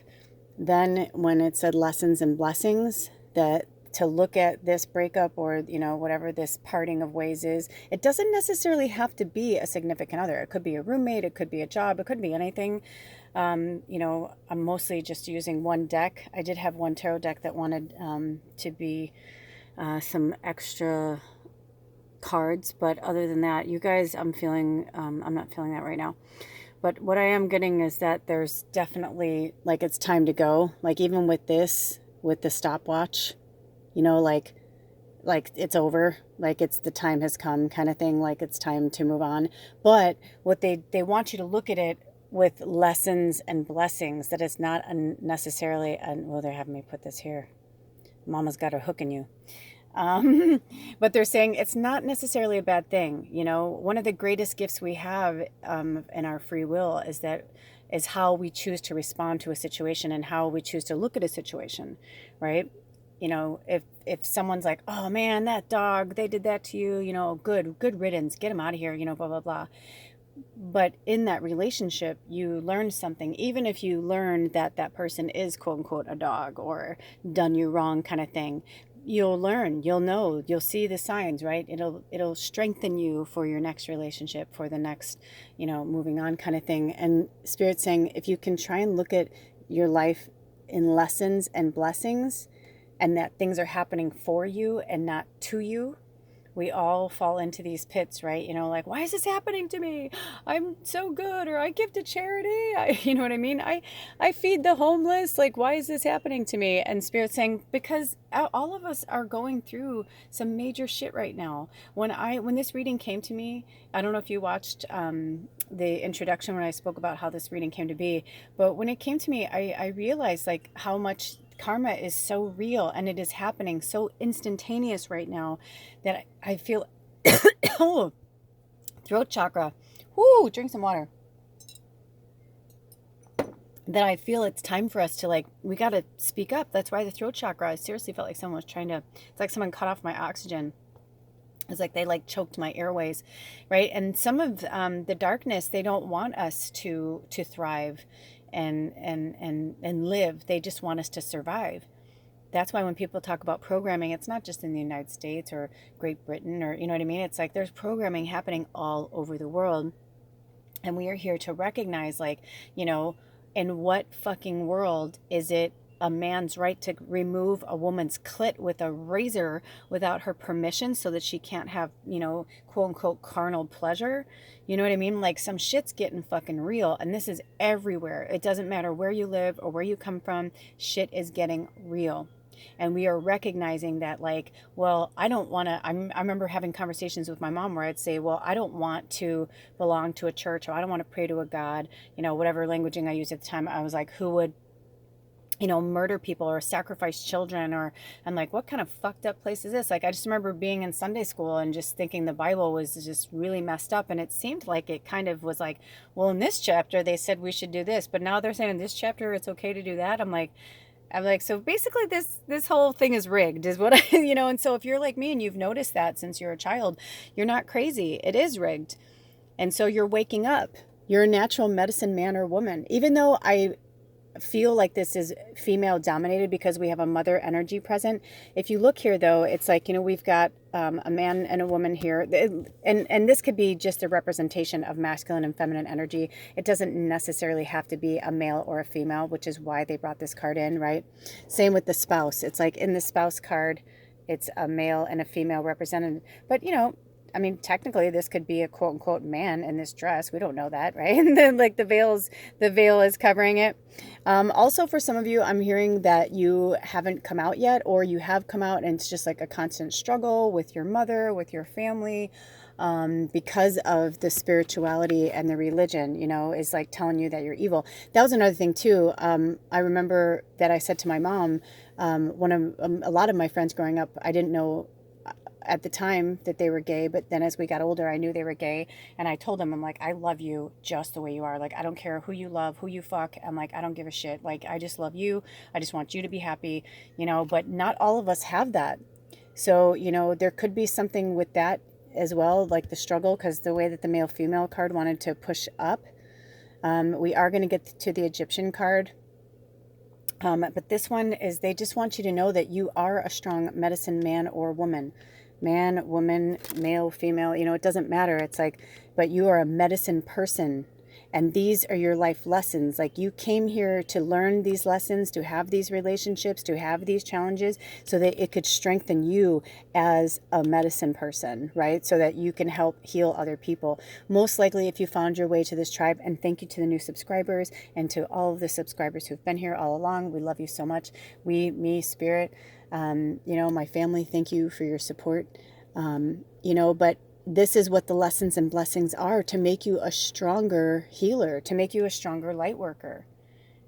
Then when it said lessons and blessings, that to look at this breakup or, you know, whatever this parting of ways is, it doesn't necessarily have to be a significant other. It could be a roommate. It could be a job. It could be anything. You know, I'm mostly just using one deck. I did have one tarot deck that wanted to be some extra cards, but other than that, you guys, I'm not feeling that right now. But what I am getting is that there's definitely, like, it's time to go. Like, even with this, with the stopwatch, you know, like it's over, like it's the time has come kind of thing, like it's time to move on. But what they want you to look at it with lessons and blessings, that it's not necessarily, well, they're having me put this here. Mama's got her hook in you. But they're saying it's not necessarily a bad thing. You know, one of the greatest gifts we have in our free will is how we choose to respond to a situation and how we choose to look at a situation, right? You know, if someone's like, oh man, that dog, they did that to you, you know, good riddance, get him out of here, you know, blah blah blah. But in that relationship, you learn something, even if you learn that that person is quote unquote a dog or done you wrong kind of thing. You'll learn, you'll know, you'll see the signs, right? It'll strengthen you for your next relationship, for the next, you know, moving on kind of thing. And Spirit's saying if you can try and look at your life in lessons and blessings, and that things are happening for you and not to you. We all fall into these pits, right? You know, like, why is this happening to me? I'm so good, or I give to charity. You know what I mean? I feed the homeless. Like, why is this happening to me? And Spirit's saying, because all of us are going through some major shit right now. When this reading came to me, I don't know if you watched the introduction when I spoke about how this reading came to be, but when it came to me, I realized like how much karma is so real and it is happening so instantaneous right now that I feel oh, throat chakra. Whoo, drink some water. That I feel it's time for us to like, we got to speak up. That's why the throat chakra, I seriously felt like someone was trying to, it's like someone cut off my oxygen. It's like they like choked my airways, right? And some of the darkness, they don't want us to thrive and live. They just want us to survive. That's why when people talk about programming, it's not just in the United States or Great Britain or, you know what I mean? It's like there's programming happening all over the world. And we are here to recognize, like, you know, in what fucking world is it a man's right to remove a woman's clit with a razor without her permission so that she can't have, you know, quote unquote carnal pleasure? You know what I mean? Like some shit's getting fucking real, and this is everywhere. It doesn't matter where you live or where you come from, shit is getting real. And we are recognizing that, like, well, I don't want to. I remember having conversations with my mom where I'd say, well, I don't want to belong to a church, or I don't want to pray to a God, you know, whatever languaging I used at the time. I was like, who would, you know, murder people or sacrifice children, or I'm like, what kind of fucked up place is this? Like, I just remember being in Sunday school and just thinking the Bible was just really messed up. And it seemed like it kind of was like, well, in this chapter, they said we should do this, but now they're saying in this chapter, it's okay to do that. I'm like, so basically this whole thing is rigged is what I, you know, and so if you're like me and you've noticed that since you're a child, you're not crazy. It is rigged. And so you're waking up. You're a natural medicine man or woman. Even though I feel like this is female dominated because we have a mother energy present. If you look here though, it's like, you know, we've got a man and a woman here, and this could be just a representation of masculine and feminine energy. It doesn't necessarily have to be a male or a female, which is why they brought this card in, right? Same with the spouse. It's like in the spouse card, it's a male and a female represented, but you know, I mean, technically, this could be a quote unquote man in this dress. We don't know that, right? And then, like, the veil is covering it. Also, for some of you, I'm hearing that you haven't come out yet, or you have come out, and it's just like a constant struggle with your mother, with your family, because of the spirituality and the religion. You know, is like telling you that you're evil. That was another thing too. I remember that I said to my mom, a lot of my friends growing up, I didn't know at the time that they were gay, but then as we got older, I knew they were gay, and I told them, I'm like, I love you just the way you are. Like, I don't care who you love, who you fuck. I'm like, I don't give a shit. Like, I just love you. I just want you to be happy, you know, but not all of us have that. So, you know, there could be something with that as well, like the struggle, because the way that the male-female card wanted to push up. We are going to get to the Egyptian card. But this one is, they just want you to know that you are a strong medicine man or woman. Man, woman, male, female, you know, it doesn't matter. It's like, but you are a medicine person. And these are your life lessons. Like, you came here to learn these lessons, to have these relationships, to have these challenges so that it could strengthen you as a medicine person, right? So that you can help heal other people. Most likely, if you found your way to this tribe, and thank you to the new subscribers and to all of the subscribers who've been here all along. We love you so much. Me, Spirit, you know, my family, thank you for your support. You know, but this is what the lessons and blessings are, to make you a stronger healer, to make you a stronger light worker,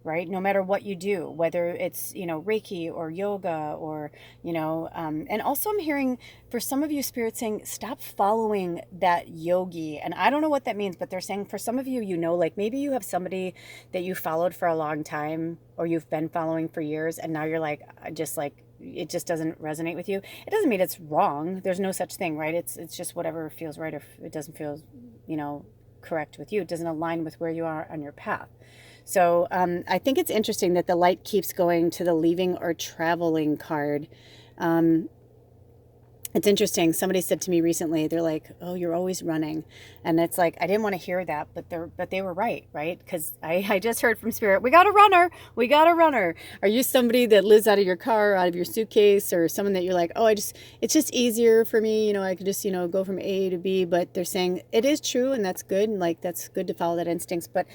right? No matter what you do, whether it's, Reiki or yoga or, and also I'm hearing for some of you, Spirit saying, stop following that yogi. And I don't know what that means, but they're saying for some of you, like maybe you have somebody that you followed for a long time or you've been following for years. And now you're like, just like, it just doesn't resonate with you. It doesn't mean it's wrong. There's no such thing, right? It's just whatever feels right. If it doesn't feel, correct with you, it doesn't align with where you are on your path. So I think it's interesting that the light keeps going to the leaving or traveling card. It's interesting. Somebody said to me recently, they're like, "Oh, you're always running," and it's like I didn't want to hear that, but they were right? Because I just heard from Spirit, we got a runner, we got a runner. Are you somebody that lives out of your car, out of your suitcase, or someone that you're like, oh, it's just easier for me, I could just go from A to B? But they're saying it is true, and that's good, and like that's good to follow that instincts, but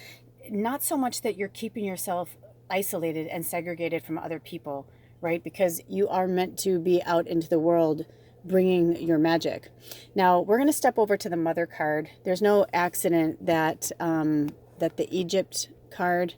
not so much that you're keeping yourself isolated and segregated from other people, right? Because you are meant to be out into the world bringing your magic. Now we're going to step over to the mother card. There's no accident that that the Egypt card,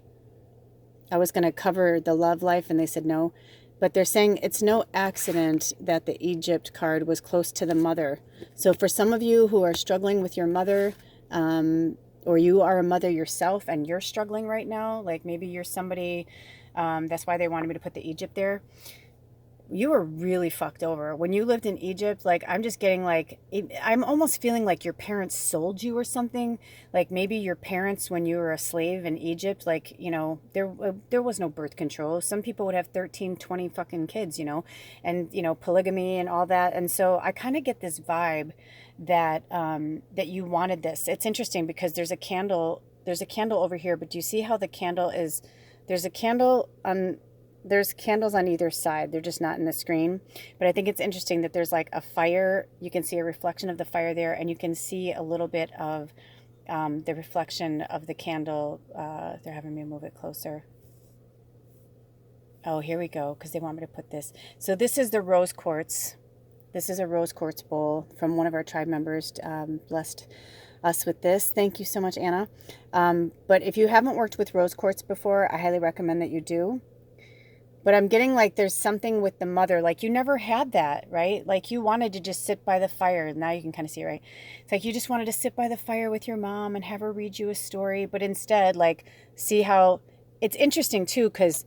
I was going to cover the love life and they said no, but they're saying it's no accident that the Egypt card was close to the mother. So for some of you who are struggling with your mother, or you are a mother yourself and you're struggling right now, like maybe you're somebody, that's why they wanted me to put the Egypt there. You were really fucked over when you lived in Egypt. Like, I'm just getting like, I'm almost feeling like your parents sold you or something. Like maybe your parents, when you were a slave in Egypt, like, there was no birth control. Some people would have 13, 20 fucking kids, and, polygamy and all that. And so I kind of get this vibe that, that you wanted this. It's interesting because there's a candle over here, but do you see how the candle is, there's candles on either side. They're just not in the screen. But I think it's interesting that there's like a fire. You can see a reflection of the fire there, and you can see a little bit of the reflection of the candle. They're having me move it closer. Oh, here we go, because they want me to put this. So this is the rose quartz. This is a rose quartz bowl from one of our tribe members. Blessed us with this. Thank you so much, Anna. But if you haven't worked with rose quartz before, I highly recommend that you do. But I'm getting like there's something with the mother, like you never had that, right? Like you wanted to just sit by the fire. Now you can kind of see it, right? It's like you just wanted to sit by the fire with your mom and have her read you a story. But instead, like, see how it's interesting too, because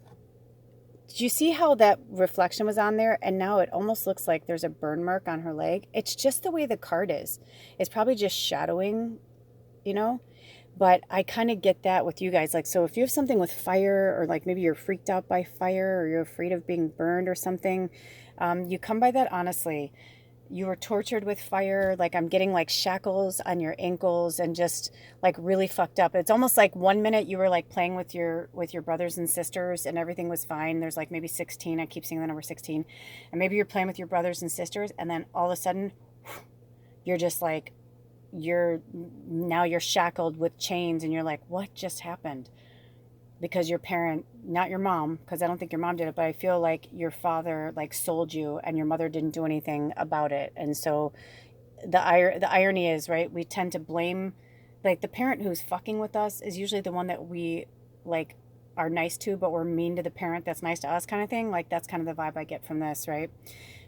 did you see how that reflection was on there? And now it almost looks like there's a burn mark on her leg. It's just the way the card is. It's probably just shadowing, But I kind of get that with you guys. Like, so if you have something with fire, or like maybe you're freaked out by fire, or you're afraid of being burned or something, you come by that honestly. You were tortured with fire. Like, I'm getting like shackles on your ankles and just like really fucked up. It's almost like 1 minute you were like playing with your brothers and sisters and everything was fine. There's like maybe 16. I keep seeing the number 16. And maybe you're playing with your brothers and sisters, and then all of a sudden you're just like, you're shackled with chains, and you're like, what just happened? Because your parent, not your mom, because I don't think your mom did it, but I feel like your father like sold you and your mother didn't do anything about it. And so the irony is, right, we tend to blame, like, the parent who's fucking with us is usually the one that we like are nice to, but we're mean to the parent that's nice to us, kind of thing. Like, that's kind of the vibe I get from this, right?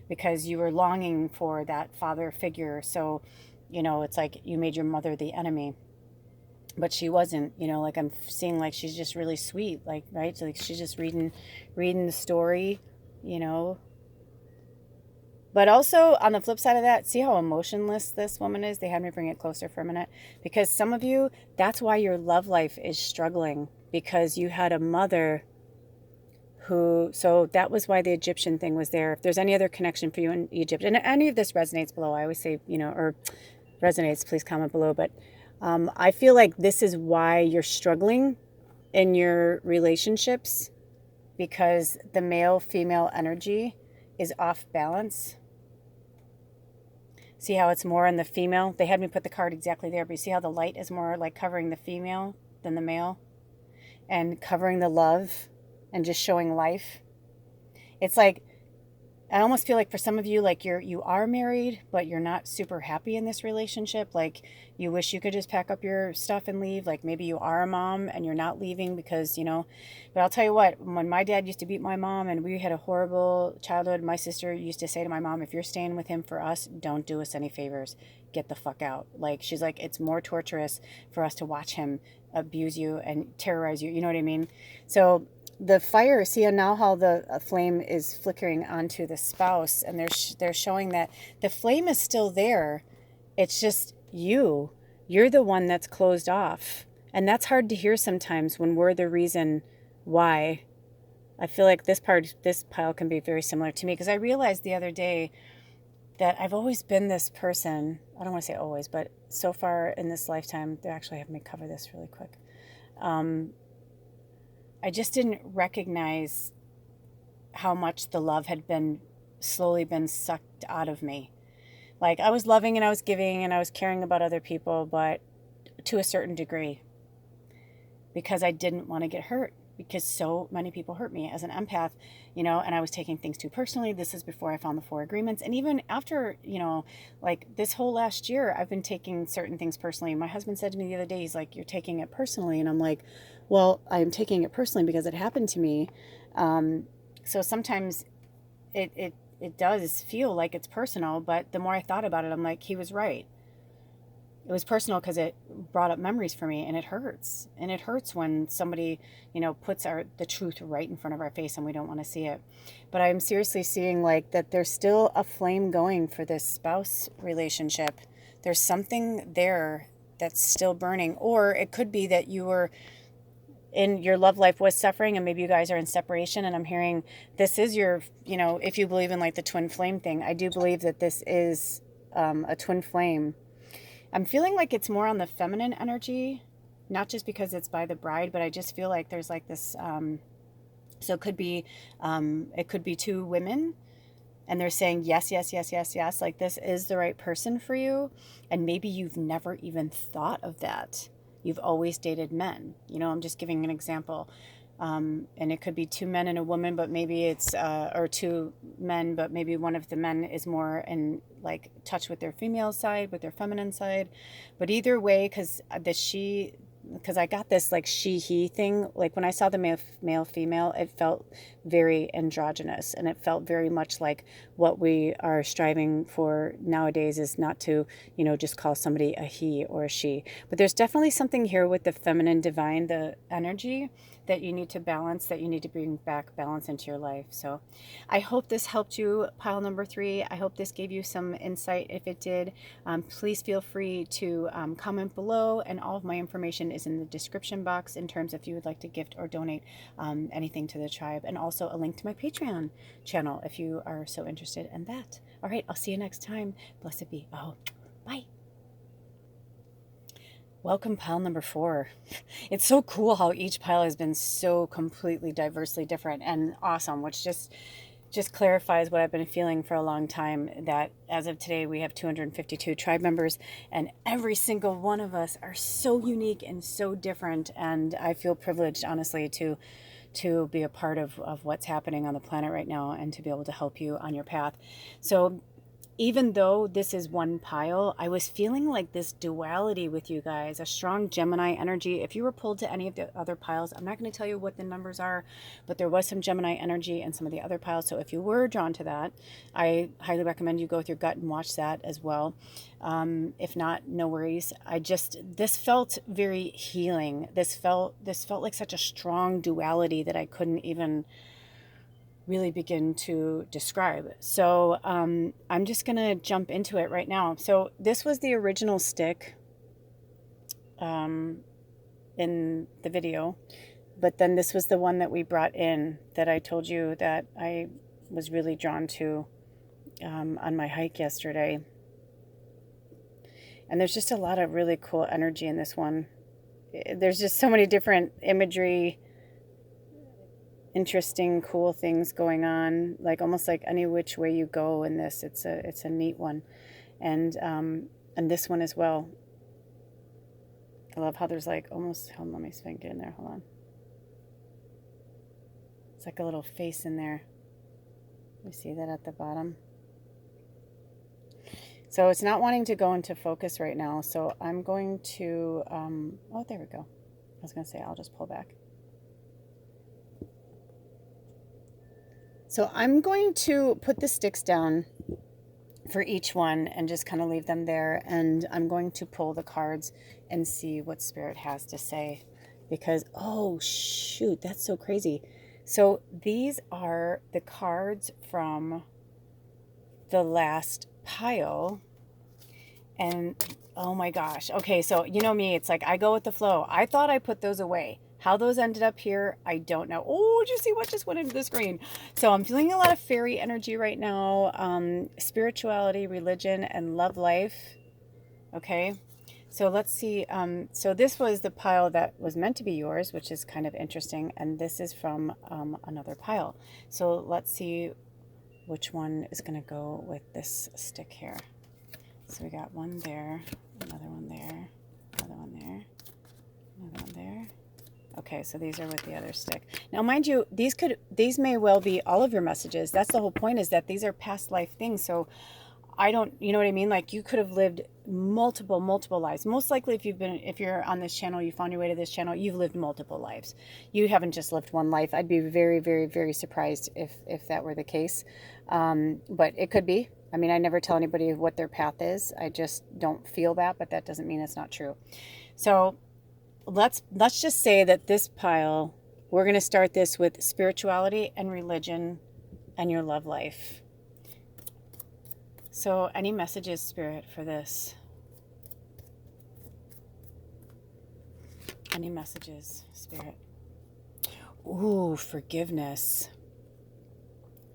Because you were longing for that father figure. So it's like you made your mother the enemy, but she wasn't. Like, I'm seeing like she's just really sweet, like, right? So like she's just reading the story, But also on the flip side of that, see how emotionless this woman is? They had me bring it closer for a minute, because some of you, that's why your love life is struggling, because you had a mother so that was why the Egyptian thing was there. If there's any other connection for you in Egypt, and any of this resonates below, I always say, or resonates, please comment below. But I feel like this is why you're struggling in your relationships, because the male-female energy is off balance. See how it's more in the female? They had me put the card exactly there, but you see how the light is more like covering the female than the male, and covering the love and just showing life. It's like I almost feel like for some of you, like you are married, but you're not super happy in this relationship. Like you wish you could just pack up your stuff and leave. Like maybe you are a mom and you're not leaving because, you know, but I'll tell you what, when my dad used to beat my mom and we had a horrible childhood, my sister used to say to my mom, if you're staying with him for us, don't do us any favors. Get the fuck out. Like she's like, it's more torturous for us to watch him abuse you and terrorize you. You know what I mean? So the fire, see now how the flame is flickering onto the spouse, and they're showing that the flame is still there. It's just you're the one that's closed off, and that's hard to hear sometimes when we're the reason why. I feel like this pile can be very similar to me, because I realized the other day that I've always been this person. I don't want to say always, but so far in this lifetime, they actually have me cover this really quick. I just didn't recognize how much the love had been slowly been sucked out of me. Like I was loving and I was giving and I was caring about other people, but to a certain degree, because I didn't want to get hurt, because so many people hurt me as an empath, you know, and I was taking things too personally. This is before I found the 4 agreements. And even after, you know, like this whole last year, I've been taking certain things personally. My husband said to me the other day, he's like, you're taking it personally. And I'm like, well, I'm taking it personally because it happened to me. So sometimes it does feel like it's personal, but the more I thought about it, I'm like, he was right. It was personal because it brought up memories for me, and it hurts. And it hurts when somebody, you know, puts the truth right in front of our face and we don't want to see it. But I'm seriously seeing like that there's still a flame going for this spouse relationship. There's something there that's still burning. Or it could be that you were in your love life was suffering and maybe you guys are in separation, and I'm hearing this is your, you know, if you believe in like the twin flame thing, I do believe that this is a twin flame. I'm feeling like it's more on the feminine energy, not just because it's by the bride, but I just feel like there's like this, so it could be 2 women and they're saying yes, yes, yes, yes, yes, like this is the right person for you. And maybe you've never even thought of that. You've always dated men. You know, I'm just giving an example. And it could be 2 men and a woman, but maybe it's, or 2 men, but maybe one of the men is more in like touch with their female side, with their feminine side. But either way, because I got this like he thing. Like when I saw the male female, it felt very androgynous, and it felt very much like what we are striving for nowadays is not to, you know, just call somebody a he or a she. But there's definitely something here with the feminine divine, the energy that you need to balance, that you need to bring back balance into your life. So I hope this helped you, pile number 3. I hope this gave you some insight. If it did, please feel free to comment below, and all of my information is in the description box in terms if you would like to gift or donate anything to the tribe, and also a link to my Patreon channel if you are so interested in that. All right, I'll see you next time. Blessed be. Oh, bye. Welcome, pile number 4. It's so cool how each pile has been so completely diversely different and awesome, which just clarifies what I've been feeling for a long time, that as of today we have 252 tribe members, and every single one of us are so unique and so different, and I feel privileged, honestly, to be a part of what's happening on the planet right now and to be able to help you on your path. So even though this is one pile, I was feeling like this duality with you guys, a strong Gemini energy. If you were pulled to any of the other piles, I'm not going to tell you what the numbers are, but there was some Gemini energy in some of the other piles. So if you were drawn to that, I highly recommend you go with your gut and watch that as well. If not, no worries. This felt very healing. This felt like such a strong duality that I couldn't even really begin to describe. So I'm just gonna jump into it right now. So this was the original stick in the video, but then this was the one that we brought in that I told you that I was really drawn to on my hike yesterday. And there's just a lot of really cool energy in this one. There's just so many different imagery, interesting, cool things going on, like almost like any which way you go in this. It's a neat one. And this one as well. I love how there's like almost, hold on, let me see if I can get in there, hold on. It's like a little face in there. You see that at the bottom? So it's not wanting to go into focus right now. So I'm going to, oh, there we go. I was going to say, I'll just pull back. So I'm going to put the sticks down for each one and just kind of leave them there. And I'm going to pull the cards and see what Spirit has to say. Because, oh, shoot, that's so crazy. So these are the cards from the last pile. And oh my gosh. Okay, so you know me, it's like I go with the flow. I thought I put those away. How those ended up here, I don't know. Oh, did you see what just went into the screen? So I'm feeling a lot of fairy energy right now. Spirituality, religion, and love life. Okay. So let's see. So this was the pile that was meant to be yours, which is kind of interesting. And this is from another pile. So let's see which one is going to go with this stick here. So we got one there, another one there, another one there, another one there. Okay, so these are with the other stick. Now, mind you, these may well be all of your messages. That's the whole point, is that these are past life things. So I don't, you know what I mean? Like, you could have lived multiple lives. Most likely, if you're on this channel, you found your way to this channel, you've lived multiple lives. You haven't just lived one life. I'd be very, very, very surprised if that were the case. But it could be. I mean, I never tell anybody what their path is. I just don't feel that, but that doesn't mean it's not true. So let's just say that this pile, we're going to start this with spirituality and religion and your love life. So any messages, Spirit, for this? Any messages, Spirit? Ooh, forgiveness.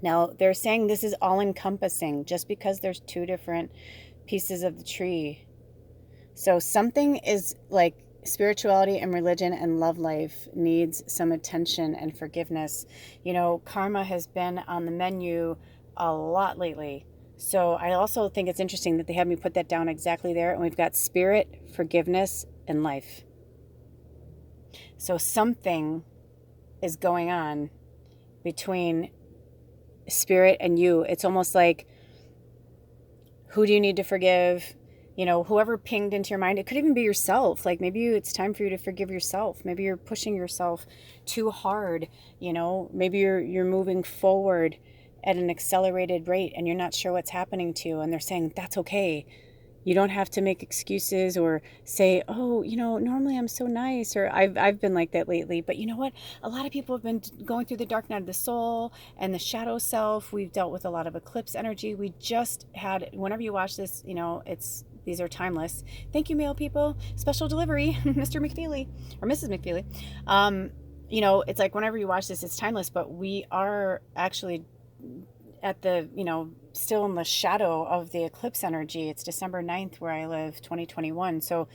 Now, they're saying this is all-encompassing just because there's two different pieces of the tree. So something is like spirituality and religion and love life needs some attention and forgiveness. You know, karma has been on the menu a lot lately. So I also think it's interesting that they have me put that down exactly there. And we've got spirit, forgiveness, and life. So something is going on between spirit and you. It's almost like, who do you need to forgive? You know, whoever pinged into your mind. It could even be yourself. Like, maybe it's time for you to forgive yourself. Maybe you're pushing yourself too hard. You know, maybe you're moving forward at an accelerated rate and you're not sure what's happening to you. And they're saying, that's okay. You don't have to make excuses or say, oh, you know, normally I'm so nice, or I've been like that lately. But you know what? A lot of people have been going through the dark night of the soul and the shadow self. We've dealt with a lot of eclipse energy. We just had, whenever you watch this, you know, these are timeless. Thank you, mail people. Special delivery, Mr. McFeely or Mrs. McFeely. You know, it's like whenever you watch this, it's timeless, but we are actually at the, you know, still in the shadow of the eclipse energy. It's December 9th where I live, 2021. So,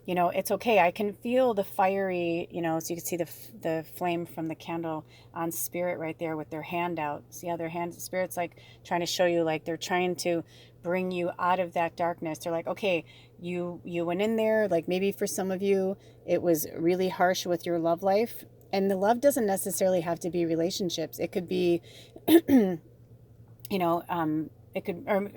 you know, it's okay. I can feel the fiery, you know, so you can see the flame from the candle on Spirit right there with their hand out. See how their hand, Spirit's like trying to show you, like they're trying to bring you out of that darkness. They're like, okay, you went in there. Like, maybe for some of you, it was really harsh with your love life. And the love doesn't necessarily have to be relationships. It could be you know, it could, or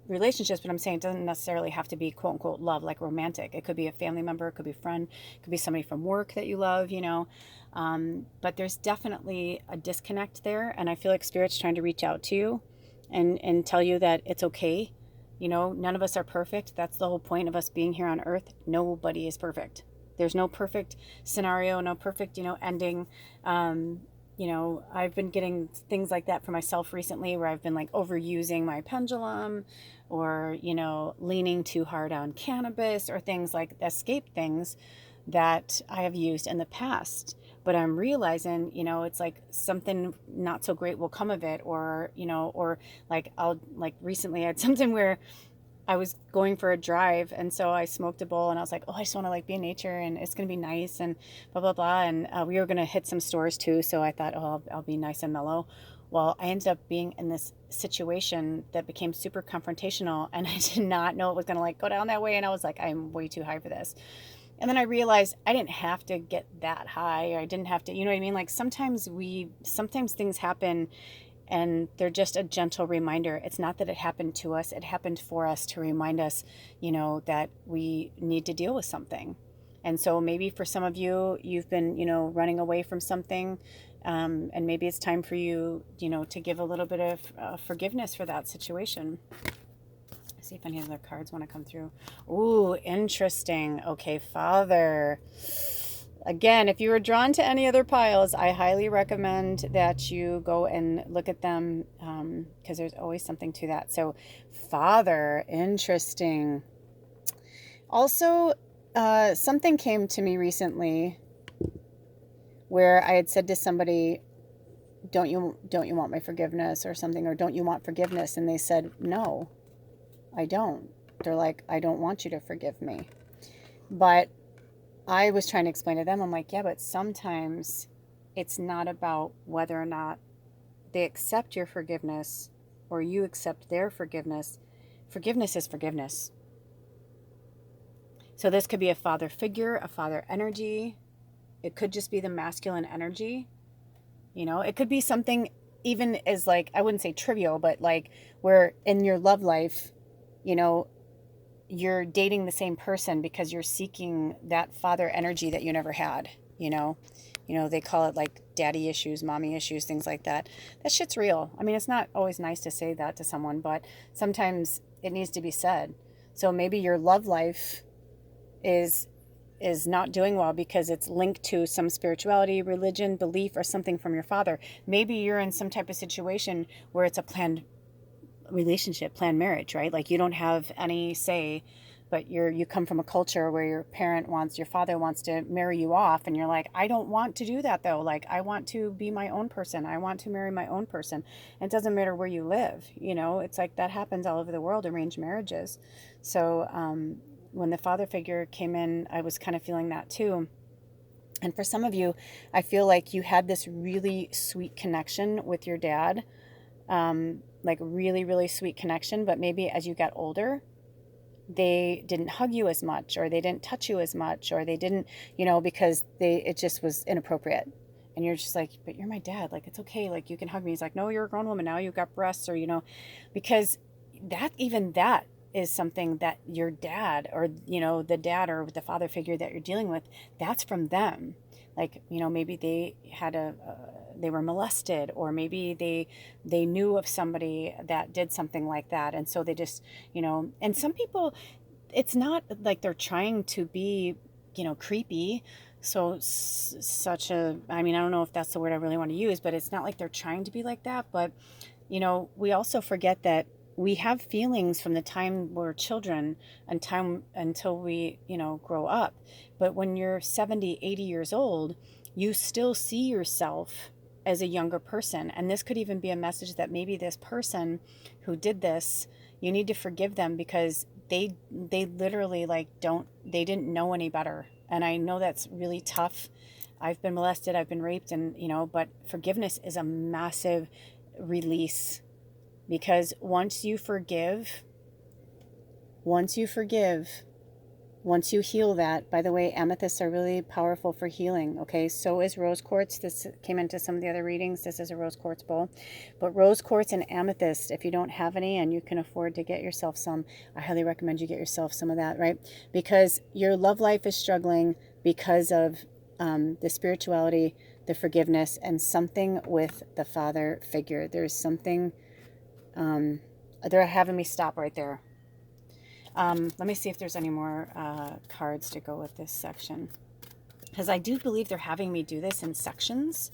relationships, but I'm saying it doesn't necessarily have to be quote unquote love, like romantic. It could be a family member, it could be a friend, it could be somebody from work that you love, you know. But there's definitely a disconnect there. And I feel like Spirit's trying to reach out to you and tell you that it's okay. You know, none of us are perfect. That's the whole point of us being here on earth. Nobody is perfect. There's no perfect scenario, no perfect, you know, ending. You know, I've been getting things like that for myself recently, where I've been like overusing my pendulum, or, you know, leaning too hard on cannabis, or things like escape things that I have used in the past. But I'm realizing, you know, it's like something not so great will come of it, or, you know, or like recently I had something where I was going for a drive, and so I smoked a bowl, and I was like, oh, I just want to like be in nature, and it's going to be nice, and blah, blah, blah. And we were going to hit some stores too. So I thought, oh, I'll be nice and mellow. Well, I ended up being in this situation that became super confrontational, and I did not know it was going to like go down that way. And I was like, I'm way too high for this. And then I realized I didn't have to get that high, or I didn't have to, you know what I mean? Like sometimes things happen And they're just a gentle reminder. It's not that it happened to us, it happened for us to remind us, that we need to deal with something. And so maybe for some of you, you've been, running away from something. And maybe it's time for you, to give a little bit of forgiveness for that situation. Let's see if any other cards want to come through. Ooh, interesting. Okay, Father. Again, if you were drawn to any other piles, I highly recommend that you go and look at them, because there's always something to that. So, Father, interesting. Also, something came to me recently where I had said to somebody, don't you want my forgiveness or something, or don't you want forgiveness? And they said, no, I don't. They're like, I don't want you to forgive me. But I was trying to explain to them, I'm like, yeah, but sometimes it's not about whether or not they accept your forgiveness or you accept their forgiveness. Forgiveness is forgiveness. So this could be a father figure, a father energy. It could just be the masculine energy. It could be something even as like, I wouldn't say trivial, but like where in your love life, you're dating the same person because you're seeking that father energy that you never had. They call it like daddy issues, mommy issues, things like that. That shit's real. I mean, it's not always nice to say that to someone, but sometimes it needs to be said. So maybe your love life is not doing well because it's linked to some spirituality, religion, belief, or something from your father. Maybe you're in some type of situation where it's a planned relationship, planned marriage, right? Like you don't have any say, but you come from a culture where your father wants to marry you off, and you're like, I don't want to do that though. Like I want to be my own person. I want to marry my own person. And it doesn't matter where you live. It's like that happens all over the world, arranged marriages. So when the father figure came in, I was kind of feeling that too. And for some of you, I feel like you had this really sweet connection with your dad, like really, really sweet connection. But maybe as you got older, they didn't hug you as much, or they didn't touch you as much, or they didn't, because it just was inappropriate. And you're just like, but you're my dad. Like, it's okay. Like, you can hug me. He's like, no, you're a grown woman now. You've got breasts, or, because that is something that your dad, or, the dad or the father figure that you're dealing with, that's from them. Like, maybe they had they were molested, or maybe they knew of somebody that did something like that. And so they just, and some people, it's not like they're trying to be, creepy. So I mean, I don't know if that's the word I really want to use, but it's not like they're trying to be like that. But, we also forget that we have feelings from the time we're children until we, grow up. But when you're 70, 80 years old, you still see yourself as a younger person. And this could even be a message that maybe this person who did this, you need to forgive them because they literally they didn't know any better. And I know that's really tough. I've been molested, I've been raped, and, but forgiveness is a massive release. Because once you forgive, once you heal that, by the way, amethysts are really powerful for healing, okay? So is rose quartz. This came into some of the other readings. This is a rose quartz bowl. But rose quartz and amethyst, if you don't have any and you can afford to get yourself some, I highly recommend you get yourself some of that, right? Because your love life is struggling because of the spirituality, the forgiveness, and something with the father figure. There's something... they're having me stop right there. Let me see if there's any more cards to go with this section, because I do believe they're having me do this in sections.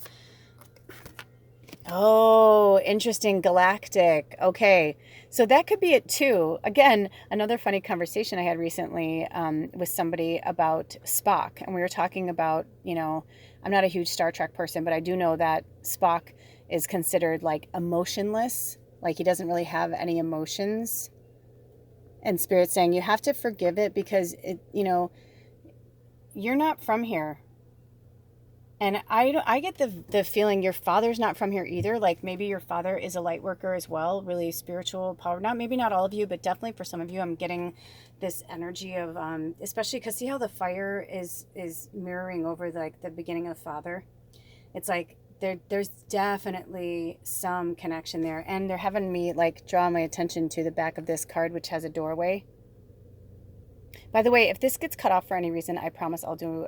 Oh, interesting. Galactic. Okay. So that could be it too. Again, another funny conversation I had recently with somebody about Spock. And we were talking about, I'm not a huge Star Trek person, but I do know that Spock is considered like emotionless. Like he doesn't really have any emotions. And Spirit's saying you have to forgive it because you're not from here. And I get the feeling your father's not from here either. Like maybe your father is a light worker as well, really spiritual power. Maybe not all of you, but definitely for some of you, I'm getting this energy of, especially because see how the fire is mirroring over like the beginning of Father. It's like there's definitely some connection there. And they're having me like draw my attention to the back of this card, which has a doorway. By the way, if this gets cut off for any reason, I promise I'll do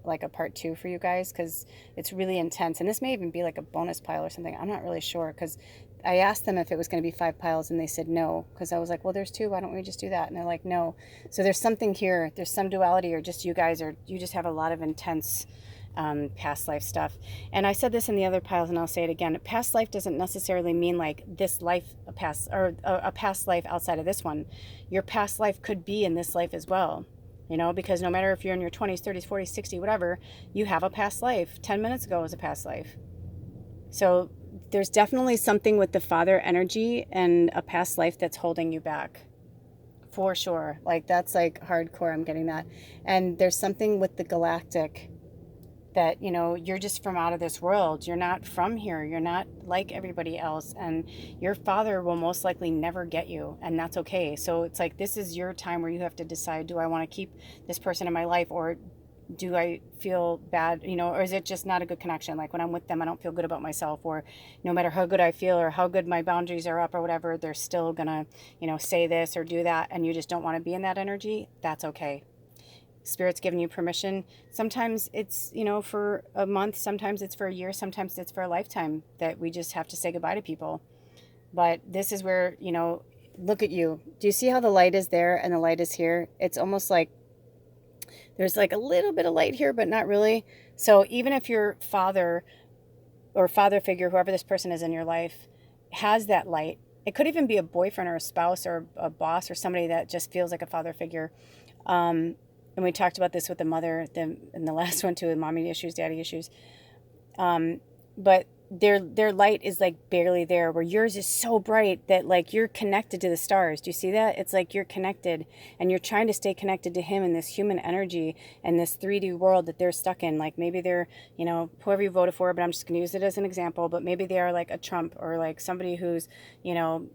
like a part 2 for you guys, because it's really intense. And this may even be like a bonus pile or something. I'm not really sure, because I asked them if it was going to be 5 piles and they said no, because I was like, well, there's 2. Why don't we just do that? And they're like, no. So there's something here. There's some duality, or just you guys, or you just have a lot of intense past life stuff. And I said this in the other piles, and I'll say it again. Past life doesn't necessarily mean like this life, a past life outside of this one. Your past life could be in this life as well, you know, because no matter if you're in your 20s, 30s, 40s, 60s, whatever, you have a past life. 10 minutes ago was a past life. So there's definitely something with the father energy and a past life that's holding you back. For sure. Like, that's like hardcore. I'm getting that. And there's something with the galactic that, you know, you're just from out of this world. You're not from here. You're not like everybody else. And your father will most likely never get you. And that's okay. So it's like, this is your time where you have to decide, do I want to keep this person in my life, or do I feel bad, you know, or is it just not a good connection? Like, when I'm with them, I don't feel good about myself, or no matter how good I feel or how good my boundaries are up or whatever, they're still gonna, you know, say this or do that. And you just don't want to be in that energy. That's okay. Spirit's giving you permission. Sometimes it's, you know, for a month, sometimes it's for a year, sometimes it's for a lifetime, that we just have to say goodbye to people. But this is where, you know, look at you. Do you see how the light is there and the light is here? It's almost like there's like a little bit of light here, but not really. So even if your father or father figure, whoever this person is in your life, has that light, it could even be a boyfriend or a spouse or a boss or somebody that just feels like a father figure. And we talked about this with the mother, in the last one too, mommy issues, daddy issues. But their light is like barely there, where yours is so bright that like you're connected to the stars. Do you see that? It's like you're connected, and you're trying to stay connected to him in this human energy and this 3D world that they're stuck in. Like, maybe they're, you know, whoever you voted for, but I'm just going to use it as an example, but maybe they are like a Trump, or like somebody who's, you know,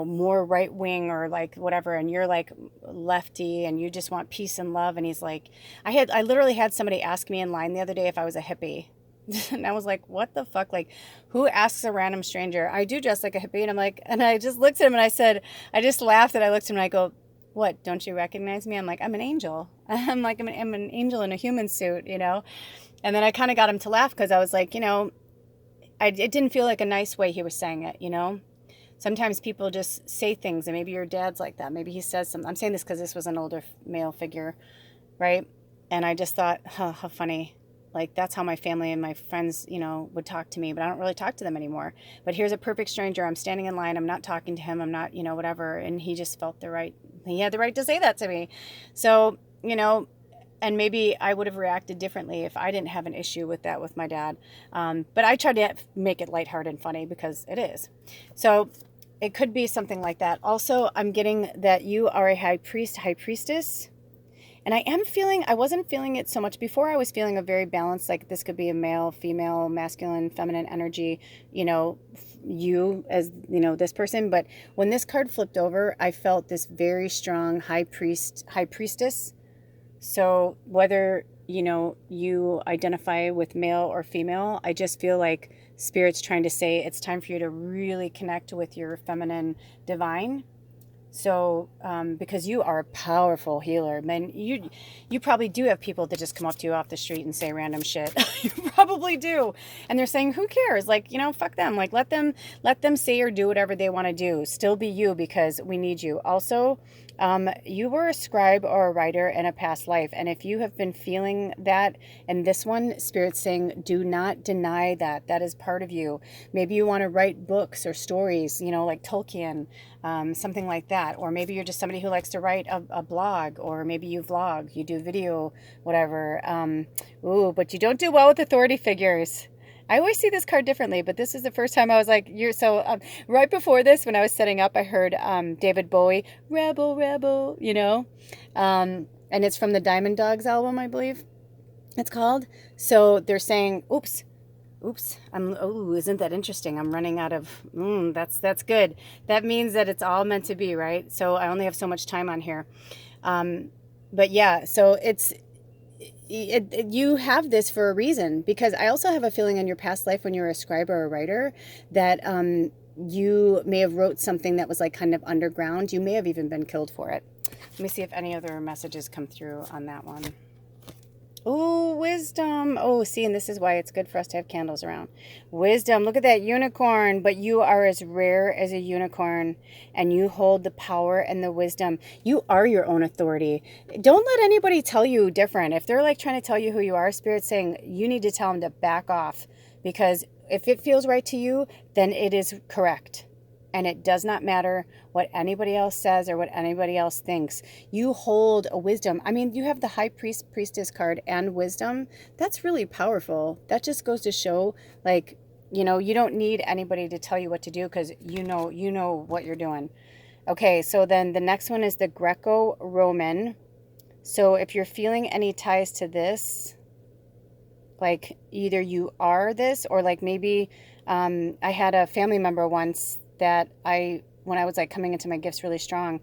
more right wing, or like whatever, and you're like lefty and you just want peace and love. And he's like, I literally had somebody ask me in line the other day if I was a hippie. And I was like, what the fuck? Like, who asks a random stranger? I do dress like a hippie. And I'm like, and I just looked at him and I said, I just laughed, and I looked at him and I go, what, don't you recognize me? I'm like, I'm an angel. I'm like, I'm an angel in a human suit, you know? And then I kind of got him to laugh, because I was like, you know, it didn't feel like a nice way he was saying it, you know? Sometimes people just say things, and maybe your dad's like that. Maybe he says something. I'm saying this because this was an older male figure, right? And I just thought, huh, how funny. Like, that's how my family and my friends, you know, would talk to me, but I don't really talk to them anymore. But here's a perfect stranger. I'm standing in line. I'm not talking to him. I'm not, you know, whatever. And he just felt he had the right to say that to me. So, you know, and maybe I would have reacted differently if I didn't have an issue with that with my dad. But I tried to make it lighthearted and funny, because it is. So it could be something like that. Also, I'm getting that you are a high priest, high priestess. And I wasn't feeling it so much before. I was feeling a very balanced, like this could be a male, female, masculine, feminine energy, you know, you as, you know, this person. But when this card flipped over, I felt this very strong high priestess. So whether, you know, you identify with male or female, I just feel like Spirit's trying to say it's time for you to really connect with your feminine divine. So, because you are a powerful healer, man, you probably do have people that just come up to you off the street and say random shit. You probably do. And they're saying, who cares? Like, you know, fuck them. Like, let them say or do whatever they want to do. Still be you, because we need you. Also, you were a scribe or a writer in a past life. And if you have been feeling that, and this one, Spirit's saying, do not deny that. That is part of you. Maybe you want to write books or stories, you know, like Tolkien, something like that. Or maybe you're just somebody who likes to write a blog, or maybe you vlog, you do video, whatever. But you don't do well with authority figures. I always see this card differently, but this is the first time I was like, right before this, when I was setting up, I heard David Bowie, Rebel, Rebel, you know, and it's from the Diamond Dogs album, I believe it's called. So they're saying, oops, isn't that interesting? I'm running out of, that's good. That means that it's all meant to be, right? So I only have so much time on here. But yeah, so you have this for a reason, because I also have a feeling in your past life when you were a scribe or a writer that you may have wrote something that was like kind of underground. You may have even been killed for it. Let me see if any other messages come through on that one. Oh, wisdom. Oh, see, and this is why it's good for us to have candles around. Wisdom. Look at that unicorn. But you are as rare as a unicorn, and you hold the power and the wisdom. You are your own authority. Don't let anybody tell you different. If they're like trying to tell you who you are, Spirit's saying you need to tell them to back off, because if it feels right to you, then it is correct. And it does not matter what anybody else says or what anybody else thinks. You hold a wisdom. I mean, you have the high priestess card and wisdom. That's really powerful. That just goes to show, like, you know, you don't need anybody to tell you what to do, because you know what you're doing. Okay, so then the next one is the Greco-Roman. So if you're feeling any ties to this, like either you are this, or like maybe I had a family member once that when I was like coming into my gifts really strong,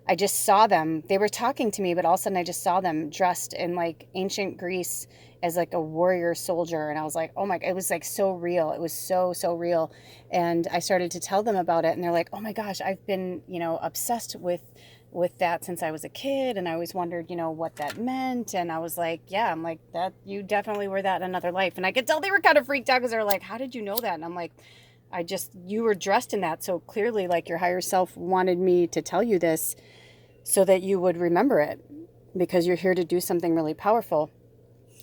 I just saw them. They were talking to me, but all of a sudden I just saw them dressed in like ancient Greece as like a warrior soldier. And I was like, oh my, it was like so real. It was so real. And I started to tell them about it, and they're like, oh my gosh, I've been, obsessed with that since I was a kid, and I always wondered, what that meant. And I was like, yeah, I'm like, that you definitely were that in another life. And I could tell they were kind of freaked out, because they're like, how did you know that? And I'm like, you were dressed in that. So clearly, like, your higher self wanted me to tell you this so that you would remember it, because you're here to do something really powerful.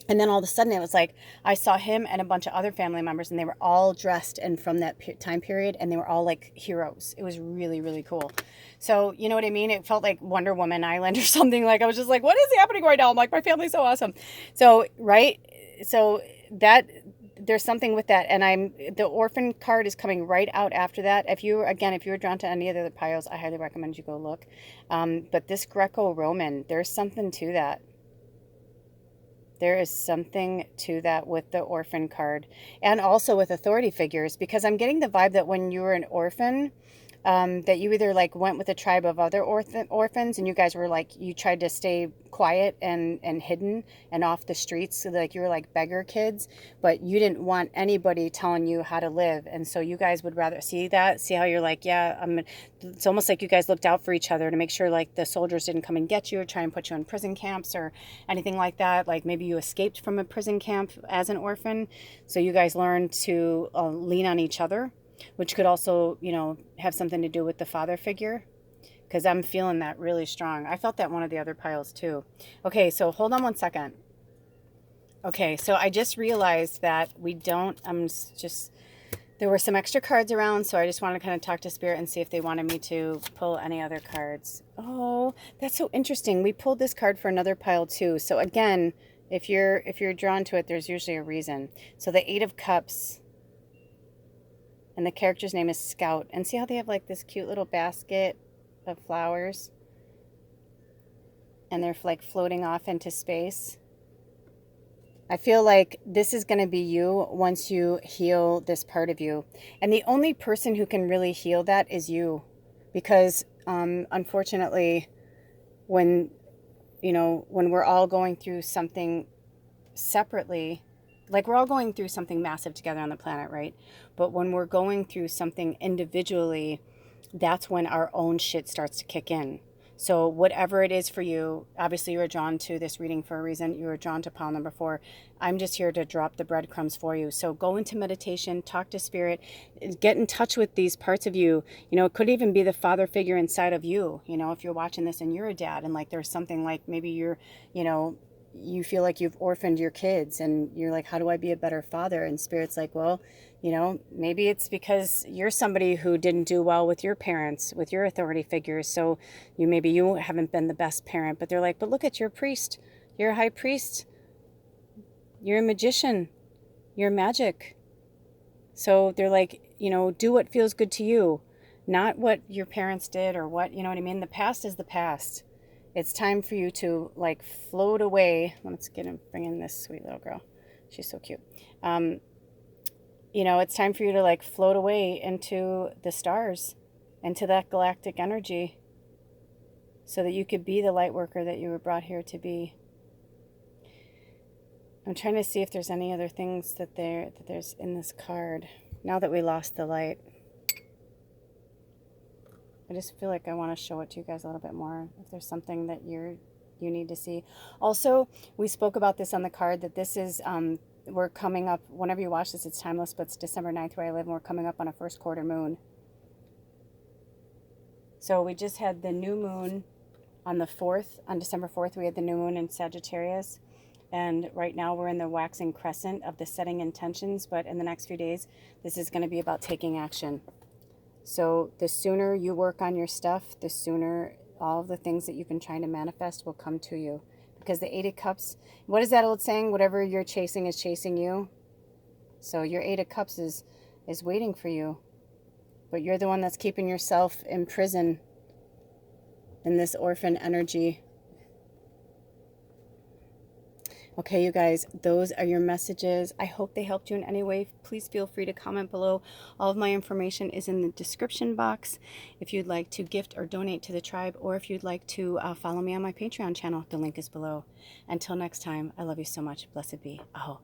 And then all of a sudden it was like, I saw him and a bunch of other family members, and they were all dressed and from that time period, and they were all like heroes. It was really, really cool. So, you know what I mean? It felt like Wonder Woman Island or something. Like, I was just like, what is happening right now? I'm like, my family's so awesome. So, right. So that there's something with that. And the orphan card is coming right out after that. If you were drawn to any of the other piles, I highly recommend you go look. But this Greco-Roman, there's something to that. There is something to that with the orphan card, and also with authority figures, because I'm getting the vibe that when you were an orphan, that you either like went with a tribe of other orphans, and you guys were like, you tried to stay quiet and hidden and off the streets, so like you were like beggar kids, but you didn't want anybody telling you how to live. And so you guys would rather see how you're like, yeah, it's almost like you guys looked out for each other to make sure like the soldiers didn't come and get you or try and put you in prison camps or anything like that. Like maybe you escaped from a prison camp as an orphan, so you guys learned to lean on each other, which could also, have something to do with the father figure, because I'm feeling that really strong. I felt that one of the other piles too. Okay, so hold on one second. Okay, so I just realized that there were some extra cards around, so I just wanted to kind of talk to Spirit and see if they wanted me to pull any other cards. Oh, that's so interesting. We pulled this card for another pile too. So again, if you're drawn to it, there's usually a reason. So the Eight of Cups, and the character's name is Scout. And see how they have like this cute little basket of flowers, and they're like floating off into space. I feel like this is going to be you once you heal this part of you. And the only person who can really heal that is you. Because unfortunately, when we're all going through something separately, like we're all going through something massive together on the planet, right? But when we're going through something individually, that's when our own shit starts to kick in. So whatever it is for you, obviously you were drawn to this reading for a reason. You were drawn to pile number 4. I'm just here to drop the breadcrumbs for you. So go into meditation, talk to Spirit, get in touch with these parts of you. It could even be the father figure inside of you. If you're watching this and you're a dad, and like there's something like maybe you're, you feel like you've orphaned your kids, and you're like, how do I be a better father? And Spirit's like, well, maybe it's because you're somebody who didn't do well with your parents, with your authority figures. So maybe you haven't been the best parent, but they're like, but look at your priest. You're a high priest. You're a magician. You're magic. So they're like, do what feels good to you, not what your parents did or what, you know what I mean? The past is the past. It's time for you to like float away. Let's bring in this sweet little girl. She's so cute. It's time for you to like float away into the stars, into that galactic energy, so that you could be the light worker that you were brought here to be. I'm trying to see if there's any other things that there's in this card. Now that we lost the light, I just feel like I want to show it to you guys a little bit more. If there's something that you need to see. Also, we spoke about this on the card, that this is, we're coming up, whenever you watch this, it's timeless, but it's December 9th where I live, and we're coming up on a first quarter moon. So we just had the new moon on the 4th, on December 4th, we had the new moon in Sagittarius. And right now we're in the waxing crescent of the setting intentions, but in the next few days, this is going to be about taking action. So the sooner you work on your stuff, the sooner all of the things that you've been trying to manifest will come to you. Because the Eight of Cups, what is that old saying? Whatever you're chasing is chasing you. So your Eight of Cups is waiting for you. But you're the one that's keeping yourself in prison in this orphan energy. Okay, you guys, those are your messages. I hope they helped you in any way. Please feel free to comment below. All of my information is in the description box. If you'd like to gift or donate to the tribe, or if you'd like to follow me on my Patreon channel, the link is below. Until next time, I love you so much. Blessed be. Aho.